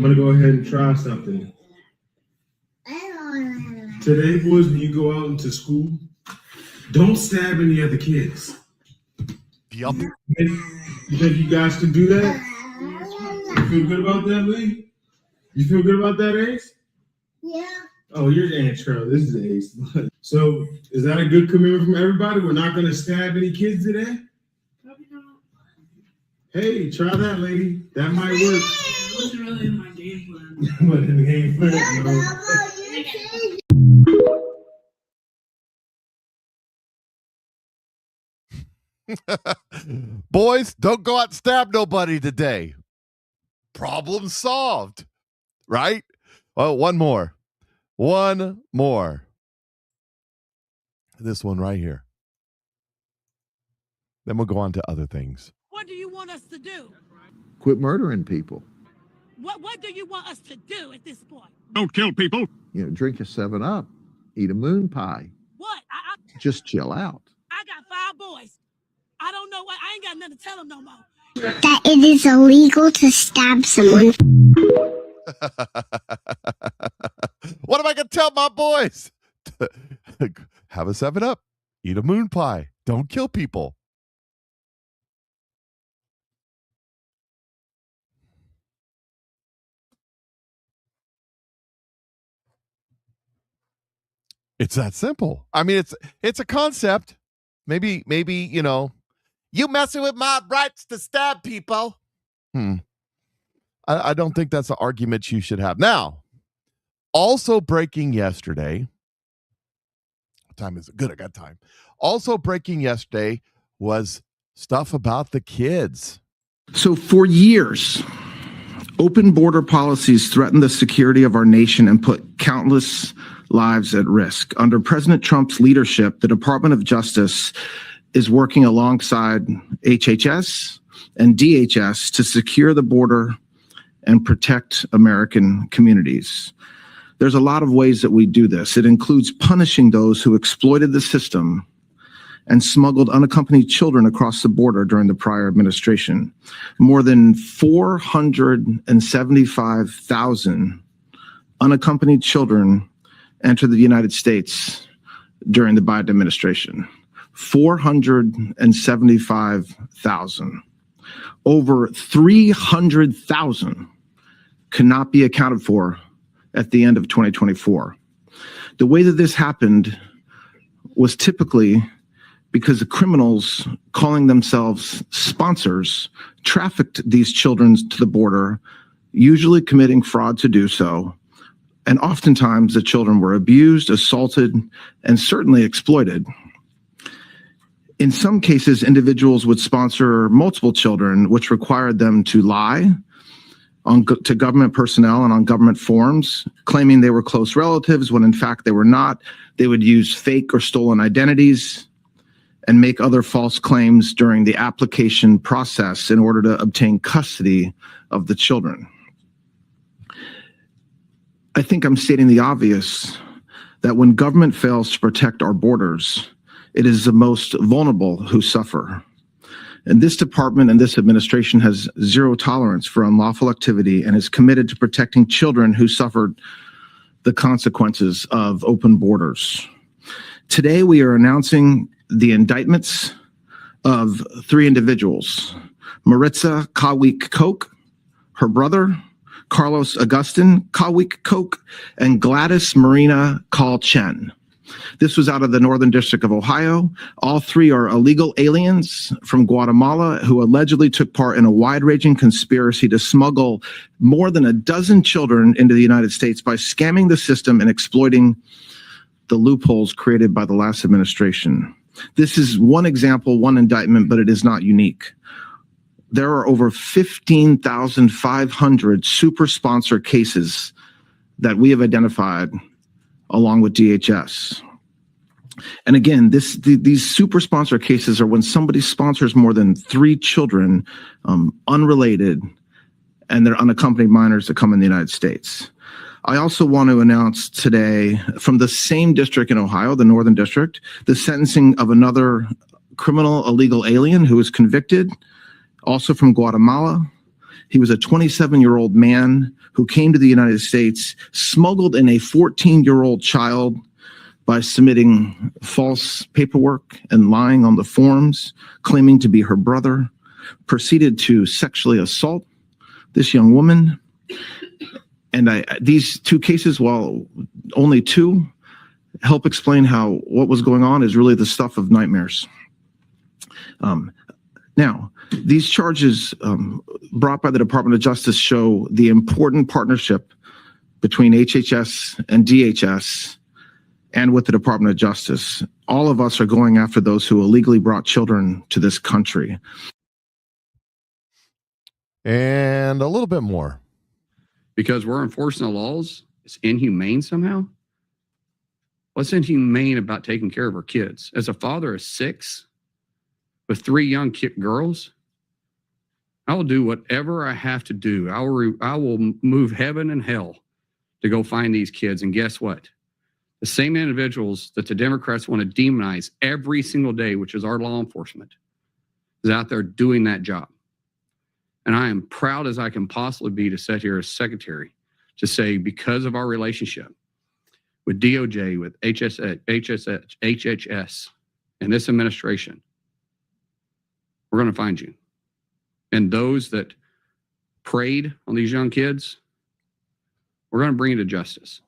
gonna go ahead and try something. Today, boys, when you go out into school, don't stab any other kids.
Yup.
You think you guys can do that? You feel good about that, Lee? You feel good about that, Ace?
Yeah.
Oh, you're Aunt Cheryl. This is Ace. So, is that a good commitment from everybody? We're not going to stab any kids today? Hey, try that, lady. That might work.
It wasn't really in my game plan.
But in the game plan,
Boys, don't go out and stab nobody today. Problem solved. Right? Oh, one more. This one right here. Then we'll go on to other things.
What do you want us to do?
Quit murdering people.
What do you want us to do at this point?
Don't kill people. You know, drink a 7-Up, eat a moon pie.
What?
Just chill out.
I got 5 boys. I don't know what. I ain't got nothing to tell them no more.
That it is illegal to stab someone.
What am I going to tell my boys? Have a 7-Up, eat a moon pie, don't kill people. It's that simple. I mean, it's a concept. Maybe, you know, You messing with my rights to stab people. I don't think that's an argument you should have. Now, also breaking yesterday. What time is it? Good, I got time. Also breaking yesterday was stuff about the kids.
So for years, open border policies threatened the security of our nation and put countless lives at risk. Under President Trump's leadership, the Department of Justice is working alongside HHS and DHS to secure the border and protect American communities. There's a lot of ways that we do this. It includes punishing those who exploited the system and smuggled unaccompanied children across the border during the prior administration. More than 475,000 unaccompanied children entered the United States during the Biden administration. 475,000. Over 300,000 cannot be accounted for at the end of 2024. The way that this happened was typically because the criminals calling themselves sponsors trafficked these children to the border, usually committing fraud to do so. And oftentimes the children were abused, assaulted, and certainly exploited. In some cases, individuals would sponsor multiple children, which required them to lie to government personnel and on government forms, claiming they were close relatives when in fact they were not. They would use fake or stolen identities and make other false claims during the application process in order to obtain custody of the children. I think I'm stating the obvious that when government fails to protect our borders, it is the most vulnerable who suffer. And this department and this administration has zero tolerance for unlawful activity and is committed to protecting children who suffered the consequences of open borders. Today, we are announcing the indictments of 3 individuals: Maritza Kawik Koch, her brother, Carlos Agustin Kawik Koch, and Gladys Marina Call Chen. This was out of the Northern District of Ohio. All 3 are illegal aliens from Guatemala who allegedly took part in a wide-ranging conspiracy to smuggle more than a dozen children into the United States by scamming the system and exploiting the loopholes created by the last administration. This is one example, one indictment, but it is not unique. There are over 15,500 super sponsor cases that we have identified along with DHS. And again, these super sponsor cases are when somebody sponsors more than 3 children, unrelated, and they're unaccompanied minors that come in the United States. I also want to announce today from the same district in Ohio, the Northern District, the sentencing of another criminal illegal alien who was convicted, also from Guatemala. He was a 27-year-old man who came to the United States, smuggled in a 14-year-old child by submitting false paperwork and lying on the forms, claiming to be her brother, proceeded to sexually assault this young woman. And these 2 cases, while only 2, help explain how what was going on is really the stuff of nightmares. Now, these charges brought by the Department of Justice show the important partnership between HHS and DHS and with the Department of Justice. All of us are going after those who illegally brought children to this country.
And a little bit more.
Because we're enforcing the laws, it's inhumane somehow? What's inhumane about taking care of our kids? As a father of 6 with 3 young girls, I will do whatever I have to do. I will move heaven and hell to go find these kids. And guess what? The same individuals that the Democrats want to demonize every single day, which is our law enforcement, is out there doing that job. And I am proud as I can possibly be to sit here as secretary to say, because of our relationship with DOJ, with HHS, and this administration, we're going to find you. And those that preyed on these young kids, we're going to bring you to justice.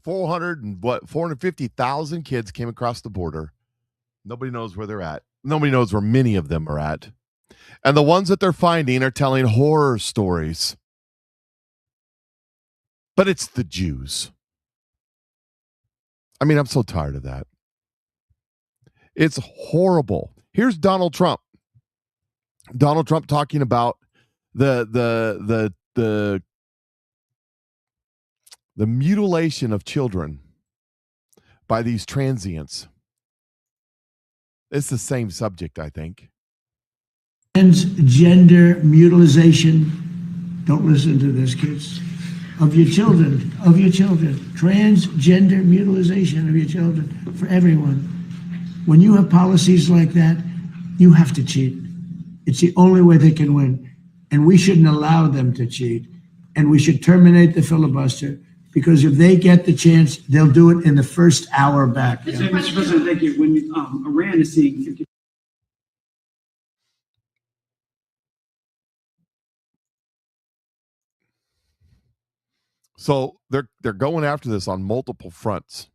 450,000 kids came across the border Nobody knows where they're at. Nobody knows where many of them are at. And the ones that they're finding are telling horror stories. But it's the Jews. I mean, I'm so tired of that. It's horrible. Here's Donald Trump. Donald Trump talking about the mutilation of children by these transients. It's the same subject, I think.
Transgender mutilization. Don't listen to this, kids. Of your children. Transgender mutilization of your children for everyone. When you have policies like that, you have to cheat. It's the only way they can win. And we shouldn't allow them to cheat. And we should terminate the filibuster, because if they get the chance, they'll do it in the first hour back.
Mr. President, thank you. When Iran is seeing 50.
So they're going after this on multiple fronts.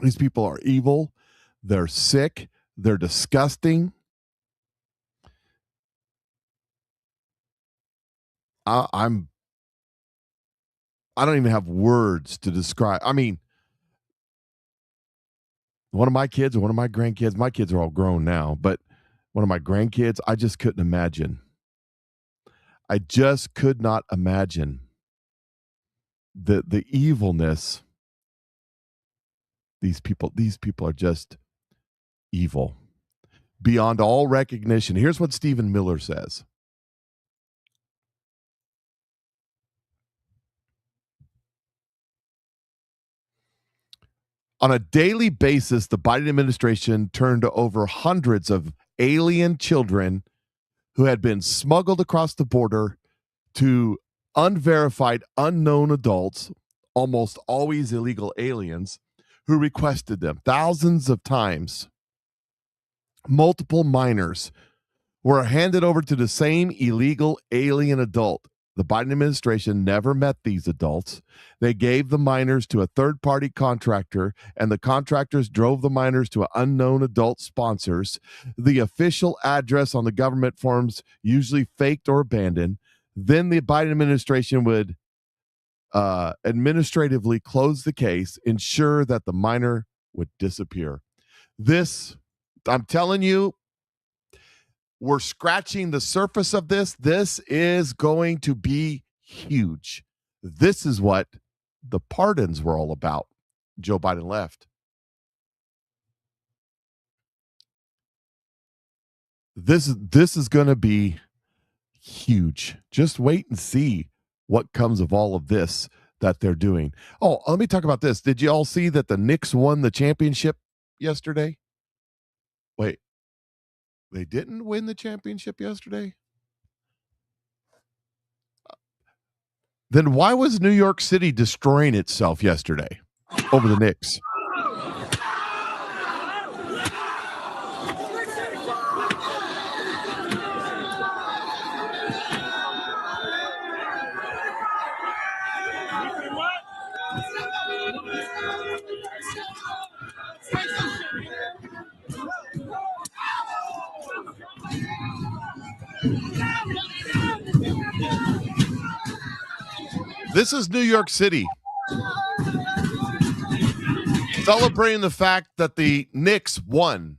These people are evil. They're sick. They're disgusting. I don't even have words to describe. I mean, one of my kids or one of my grandkids, my kids are all grown now, but one of my grandkids, I just couldn't imagine. I just could not imagine the evilness. These people are just evil beyond all recognition. Here's what Stephen Miller says. On a daily basis, the Biden administration turned over hundreds of alien children who had been smuggled across the border to unverified, unknown adults, almost always illegal aliens, who requested them thousands of times. Multiple minors were handed over to the same illegal alien adult. The Biden administration never met these adults. They gave the minors to a third-party contractor, and the contractors drove the minors to unknown adult sponsors. The official address on the government forms usually faked or abandoned. Then the Biden administration would administratively close the case, ensure that the minor would disappear. This, I'm telling you, we're scratching the surface of this. This is going to be huge. This is what the pardons were all about. Joe Biden left. This is going to be huge. Just wait and see what comes of all of this that they're doing. Oh, let me talk about this. Did you all see that the Knicks won the championship yesterday? Wait. They didn't win the championship yesterday? Then why was New York City destroying itself yesterday over the Knicks? This is New York City celebrating the fact that the Knicks won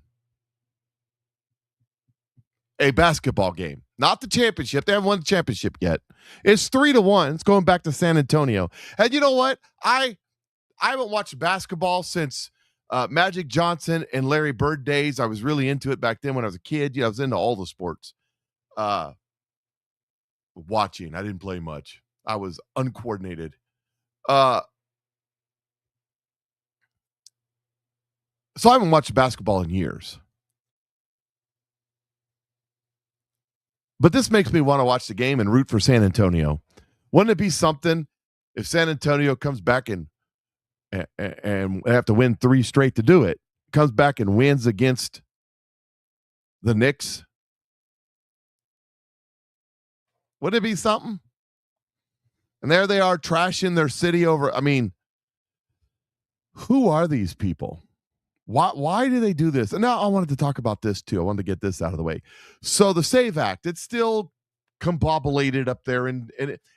a basketball game, not the championship. They haven't won the championship yet. It's 3-1. It's going back to San Antonio. And you know what? I haven't watched basketball since Magic Johnson and Larry Bird days. I was really into it back then when I was a kid. I was into all the sports. Watching. I didn't play much. I was uncoordinated. So I haven't watched basketball in years. But this makes me want to watch the game and root for San Antonio. Wouldn't it be something if San Antonio comes back and have to win 3 straight to do it, comes back and wins against the Knicks? Would it be something? And there they are trashing their city over. I mean, who are these people? Why do they do this? And now I wanted to talk about this too. I wanted to get this out of the way. So the SAVE Act, it's still combobulated up there, and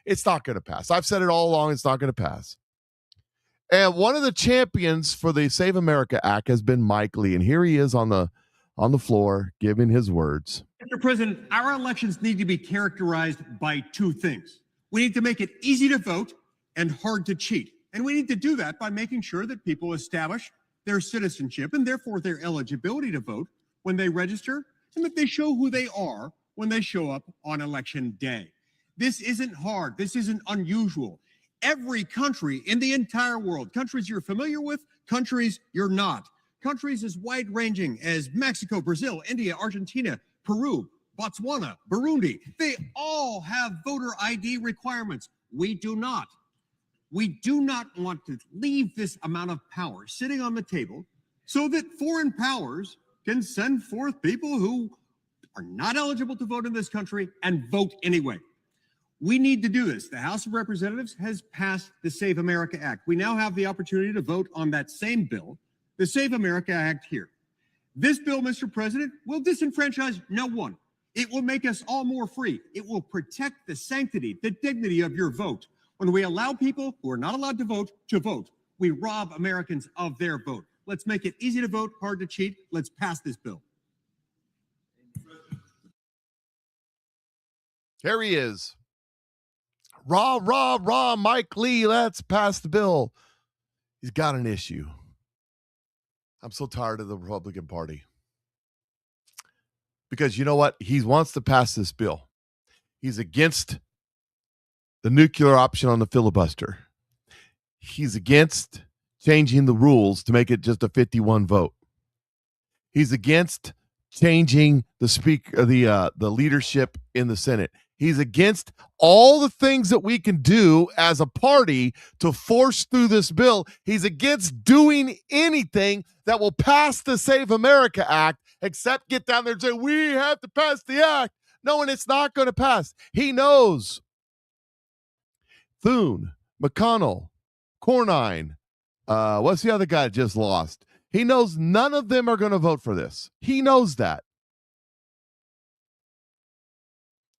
it's not going to pass. I've said it all along, it's not going to pass. And one of the champions for the Save America Act has been Mike Lee, and here he is on the floor giving his words.
Mr. President, our elections need to be characterized by two things. We need to make it easy to vote and hard to cheat. And we need to do that by making sure that people establish their citizenship and therefore their eligibility to vote when they register, and that they show who they are when they show up on election day. This isn't hard. This isn't unusual. Every country in the entire world, countries you're familiar with, countries you're not, countries as wide-ranging as Mexico, Brazil, India, Argentina, Peru, Botswana, Burundi, they all have voter ID requirements. We do not. We do not want to leave this amount of power sitting on the table so that foreign powers can send forth people who are not eligible to vote in this country and vote anyway. We need to do this. The House of Representatives has passed the Save America Act. We now have the opportunity to vote on that same bill, the Save America Act here. This bill, Mr. President, will disenfranchise no one. It will make us all more free. It will protect the sanctity, the dignity of your vote. When we allow people who are not allowed to vote, we rob Americans of their vote. Let's make it easy to vote, hard to cheat. Let's pass this bill.
Here he is. Rah, rah, rah, Mike Lee, let's pass the bill. He's got an issue. I'm so tired of the Republican Party. Because you know what? He wants to pass this bill. He's against the nuclear option on the filibuster. He's against changing the rules to make it just a 51 vote. He's against changing the leadership in the Senate. He's against all the things that we can do as a party to force through this bill. He's against doing anything that will pass the Save America Act, except get down there and say, we have to pass the act. No, and it's not going to pass. He knows. Thune, McConnell, Cornyn, what's the other guy that just lost? He knows none of them are going to vote for this. He knows that.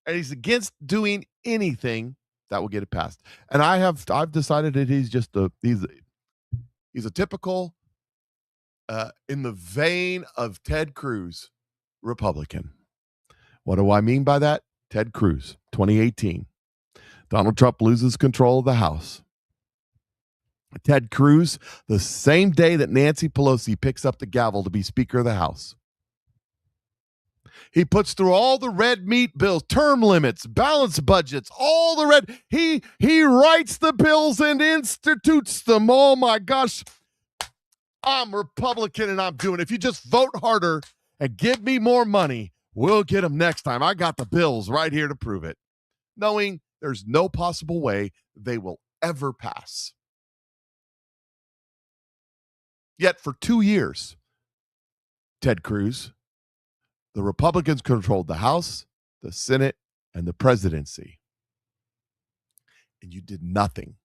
And he's against doing anything that will get it passed. And I've decided that he's just he's a typical in the vein of Ted Cruz Republican. What do I mean by that? Ted Cruz, 2018. Donald Trump loses control of the House. Ted Cruz, the same day that Nancy Pelosi picks up the gavel to be Speaker of the House. He puts through all the red meat bills, term limits, balanced budgets, all the red. He writes the bills and institutes them. Oh my gosh. I'm Republican and I'm doing it. If you just vote harder and give me more money, we'll get them next time. I got the bills right here to prove it. Knowing there's no possible way they will ever pass. Yet for 2 years, Ted Cruz, the Republicans controlled the House, the Senate, and the presidency. And you did nothing.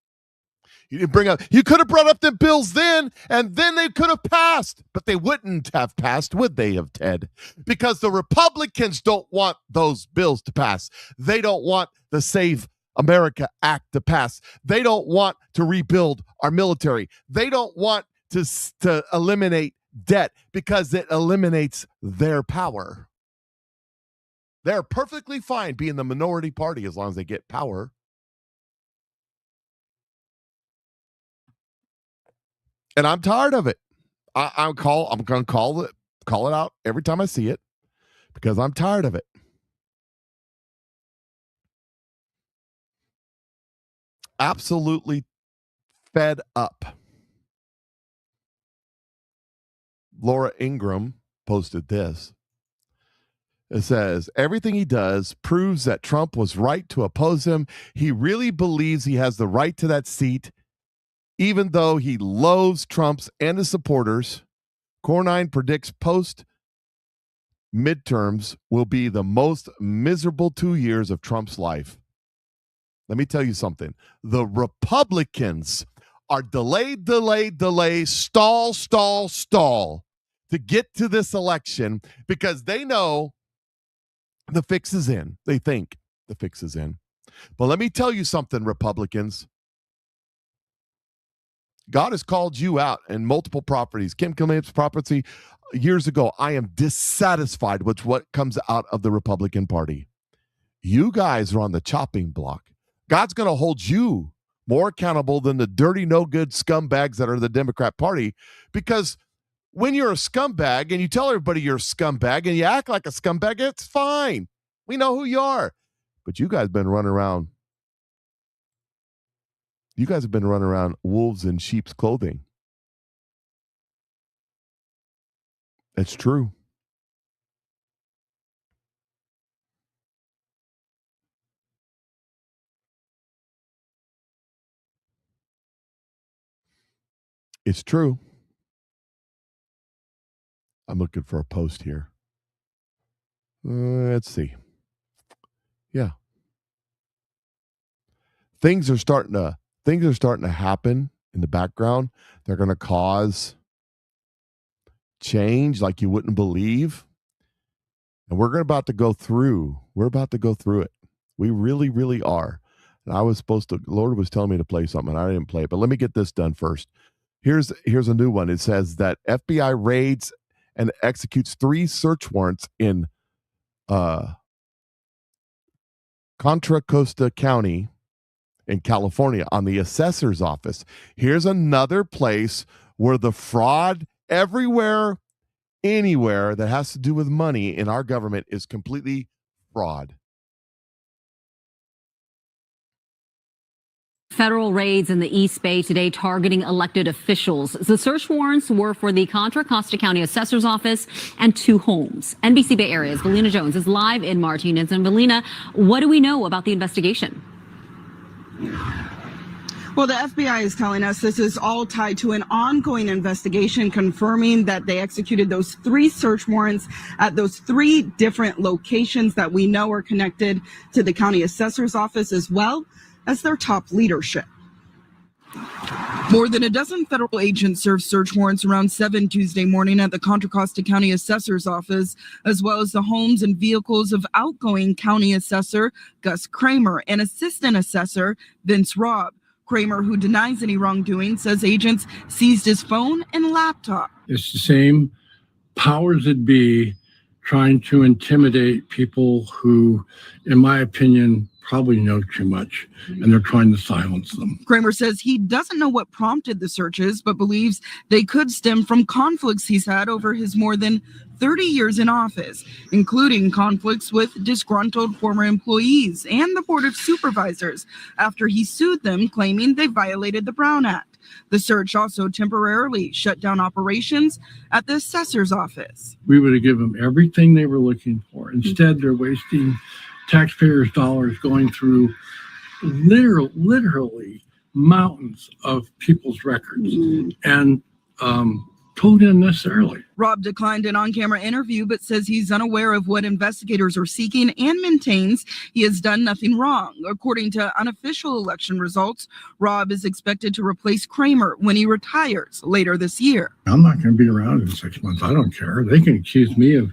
You could have brought up the bills then, and then they could have passed, but they wouldn't have passed, would they have, Ted? Because the Republicans don't want those bills to pass. They don't want the Save America Act to pass. They don't want to rebuild our military. They don't want to eliminate debt because it eliminates their power. They're perfectly fine being the minority party as long as they get power. And I'm tired of it. I'm going to call it out every time I see it because I'm tired of it. Absolutely fed up. Laura Ingraham posted this. It says, everything he does proves that Trump was right to oppose him. He really believes he has the right to that seat, even though he loathes Trump's and his supporters. Cornyn predicts post-midterms will be the most miserable 2 years of Trump's life. Let me tell you something. The Republicans are delay, stall. to get to this election because they know the fix is in. They think the fix is in. But let me tell you something, Republicans. God has called you out in multiple properties. Kim Killian's property years ago. I am dissatisfied with what comes out of the Republican Party. You guys are on the chopping block. God's going to hold you more accountable than the dirty, no good scumbags that are the Democrat Party, because when you're a scumbag and you tell everybody you're a scumbag and you act like a scumbag, it's fine. We know who you are. But you guys have been running around. You guys have been running around wolves in sheep's clothing. It's true. It's true. I'm looking for a post here. Let's see. Yeah. Things are starting to happen in the background. They're going to cause change like you wouldn't believe. And we're about to go through it. We really, really are. And Lord was telling me to play something, and I didn't play it. But let me get this done first. Here's a new one. It says that FBI raids and executes 3 search warrants in Contra Costa County in California on the assessor's office. Here's another place where the fraud everywhere, anywhere that has to do with money in our government is completely fraud.
Federal raids in the East Bay today targeting elected officials. The search warrants were for the Contra Costa County Assessor's Office and 2 homes. NBC Bay Area's Valina Jones is live in Martinez. And Valina, what do we know about the investigation?
Well, the FBI is telling us this is all tied to an ongoing investigation, confirming that they executed those 3 search warrants at those 3 different locations that we know are connected to the county assessor's office as well as their top leadership. More than a dozen federal agents served search warrants around 7 Tuesday morning at the Contra Costa County Assessor's Office, as well as the homes and vehicles of outgoing County Assessor Gus Kramer and Assistant Assessor Vince Robb. Kramer, who denies any wrongdoing, says agents seized his phone and laptop.
It's the same powers that be trying to intimidate people who, in my opinion, probably know too much, and they're trying to silence them.
Kramer says he doesn't know what prompted the searches, but believes they could stem from conflicts he's had over his more than 30 years in office, including conflicts with disgruntled former employees and the Board of Supervisors after he sued them, claiming they violated the Brown Act. The search also temporarily shut down operations at the assessor's office.
We would have given them everything they were looking for. Instead, they're wasting taxpayers' dollars going through literally mountains of people's records and totally unnecessarily.
Robb declined an on-camera interview, but says he's unaware of what investigators are seeking and maintains he has done nothing wrong. According to unofficial election results, Robb is expected to replace Kramer when he retires later this year.
I'm not going to be around in 6 months. I don't care. They can accuse me of,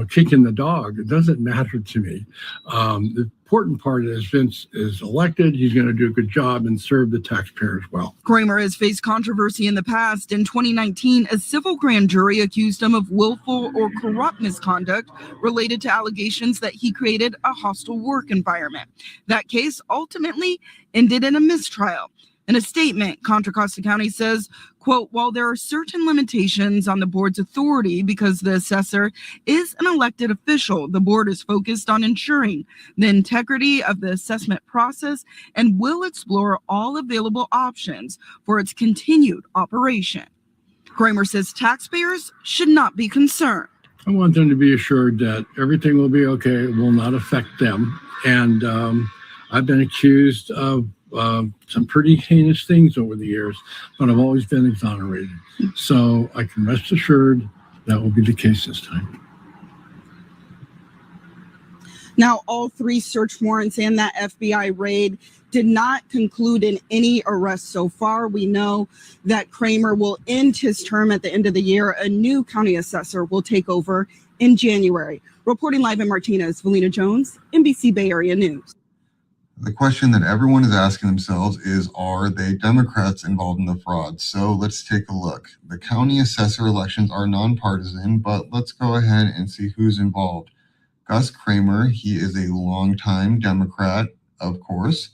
kicking the dog. It doesn't matter to me. The important part is Vince is elected. He's going to do a good job and serve the taxpayers well.
Kramer has faced controversy in the past. In 2019, a civil grand jury accused him of willful or corrupt misconduct related to allegations that he created a hostile work environment. That case ultimately ended in a mistrial. In a statement, Contra Costa County says, quote, while there are certain limitations on the board's authority because the assessor is an elected official, the board is focused on ensuring the integrity of the assessment process and will explore all available options for its continued operation. Kramer says taxpayers should not be concerned.
I want them to be assured that everything will be okay. It will not affect them. And I've been accused of some pretty heinous things over the years, but I've always been exonerated. So I can rest assured that will be the case this time.
Now, all 3 search warrants and that FBI raid did not conclude in any arrests so far. We know that Kramer will end his term at the end of the year. A new county assessor will take over in January. Reporting live in Martinez, Valina Jones, NBC Bay Area News.
The question that everyone is asking themselves is, are they Democrats involved in the fraud? So let's take a look. The county assessor elections are nonpartisan, but let's go ahead and see who's involved. Gus Kramer, he is a longtime Democrat, of course.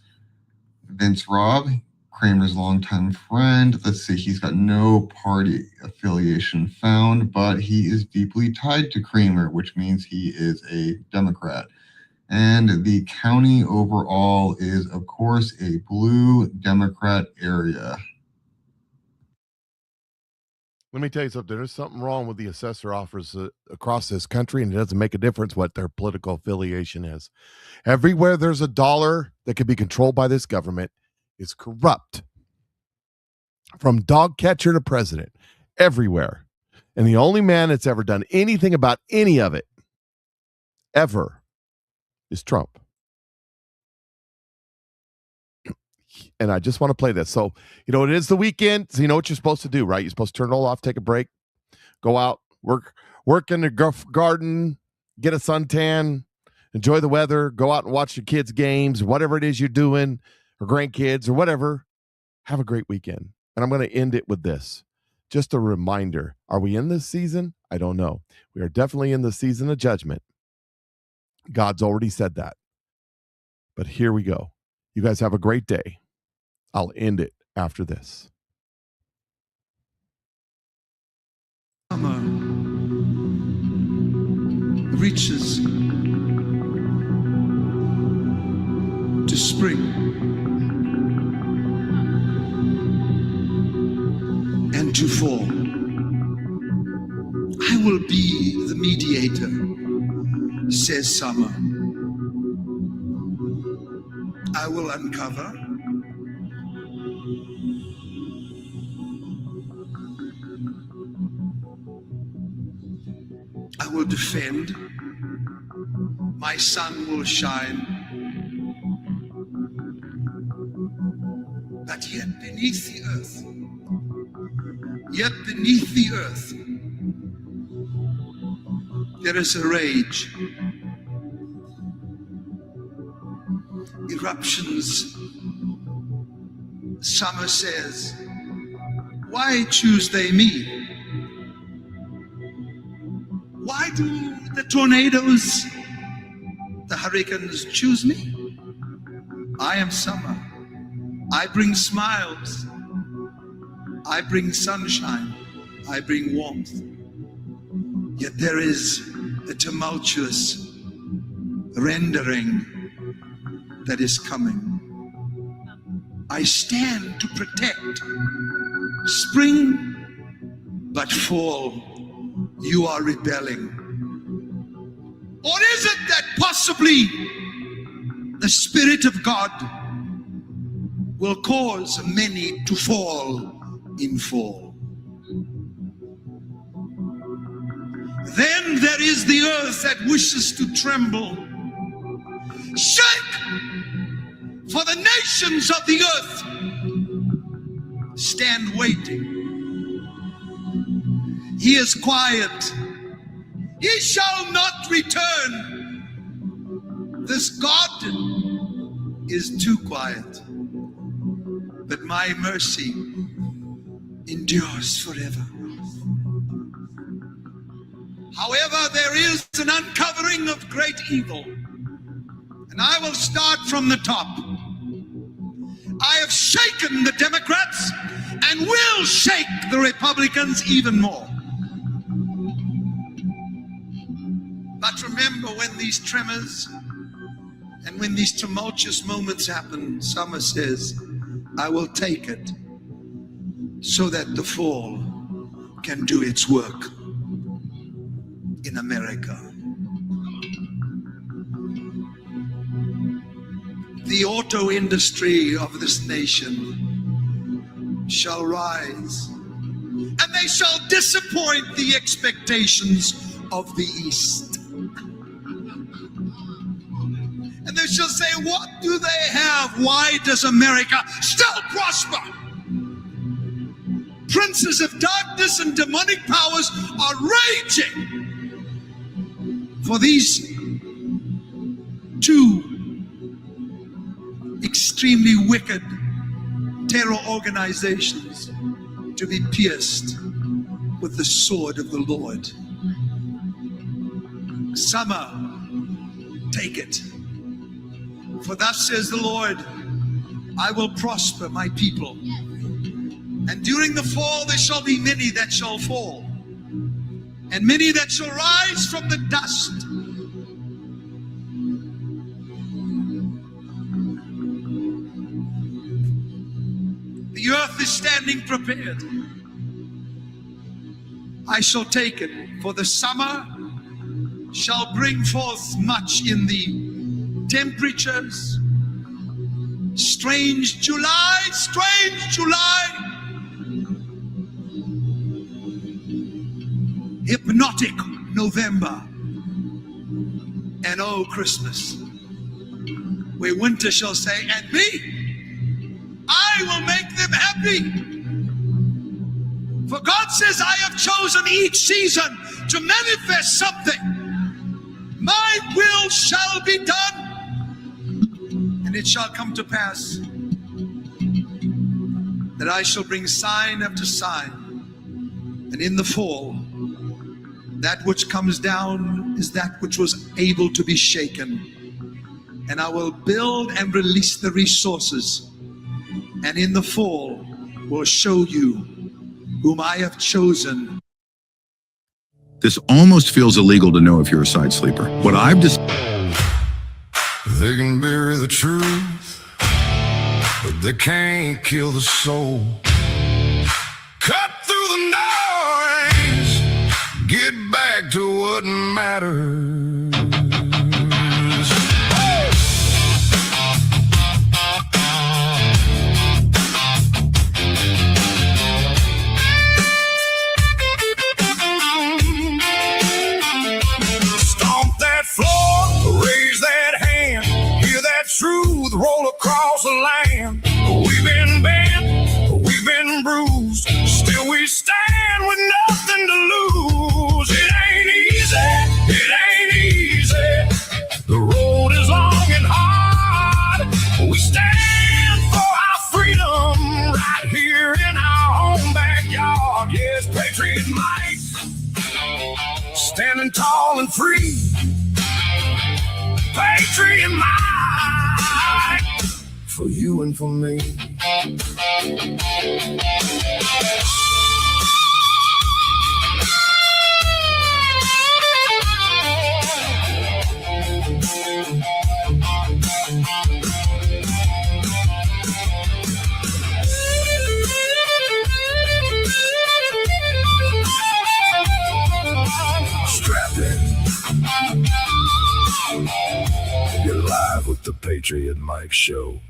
Vince Robb, Kramer's longtime friend. Let's see, he's got no party affiliation found, but he is deeply tied to Kramer, which means he is a Democrat. And the county overall is, of course, a blue Democrat area.
Let me tell you something. There's something wrong with the assessor offers across this country, and it doesn't make a difference what their political affiliation is. Everywhere there's a dollar that can be controlled by this government is corrupt. From dog catcher to president, everywhere. And the only man that's ever done anything about any of it, ever, is Trump. And I just want to play this. So, it is the weekend. So you know what you're supposed to do, right? You're supposed to turn it all off, take a break, go out, work in the garden, get a suntan, enjoy the weather, go out and watch your kids' games, whatever it is you're doing, or grandkids or whatever. Have a great weekend. And I'm going to end it with this. Just a reminder. Are we in this season? I don't know. We are definitely in the season of judgment. God's already said that. But here we go. You guys have a great day. I'll end it after this.
Summer reaches to spring and to fall. I will be the mediator, says summer. I will uncover. I will defend. My sun will shine. But yet beneath the earth, there is a rage. Eruptions. Summer says, why choose they me? Why do the tornadoes, the hurricanes choose me? I am summer. I bring smiles. I bring sunshine. I bring warmth. Yet there is a tumultuous rendering that is coming. I stand to protect spring, but fall, you are rebelling. Or is it that possibly the Spirit of God will cause many to fall in fall? Then there is the earth that wishes to tremble. Shake! For the nations of the earth stand waiting. He is quiet. He shall not return. This God is too quiet. But my mercy endures forever. However, there is an uncovering of great evil. And I will start from the top. I have shaken the Democrats and will shake the Republicans even more. But remember, when these tremors and when these tumultuous moments happen, Summer says, I will take it so that the fall can do its work in America. The auto industry of this nation shall rise, and they shall disappoint the expectations of the East. They shall say, what do they have? Why does America still prosper? Princes of darkness and demonic powers are raging for these two extremely wicked terror organizations to be pierced with the sword of the Lord. Summer, take it. For thus says the Lord, I will prosper my people. And during the fall there shall be many that shall fall, and many that shall rise from the dust. The earth is standing prepared. I shall take it, for the summer shall bring forth much in the temperatures. Strange July, hypnotic November, and oh, Christmas, where winter shall say, and me, I will make them happy. For God says, I have chosen each season to manifest something. My will shall be done, and it shall come to pass that I shall bring sign after sign. And in the fall, that which comes down is that which was able to be shaken. And I will build and release the resources. And in the fall, will show you whom I have chosen.
This almost feels illegal to know if you're a side sleeper. What I've just
They can bury the truth, but they can't kill the soul. Cut through the noise, get back to what matters. Stomp that floor, raise that hand, hear that truth roll across the land. We've been bent, we've been bruised, still we stand with nothing to lose. It ain't easy, the road is long and hard. We stand for our freedom right here in our own backyard. Yes, Patriot Mike, standing tall and free. Patriot Mike, for you and for me. Strapped in. You're live with the Patriot Mike Show.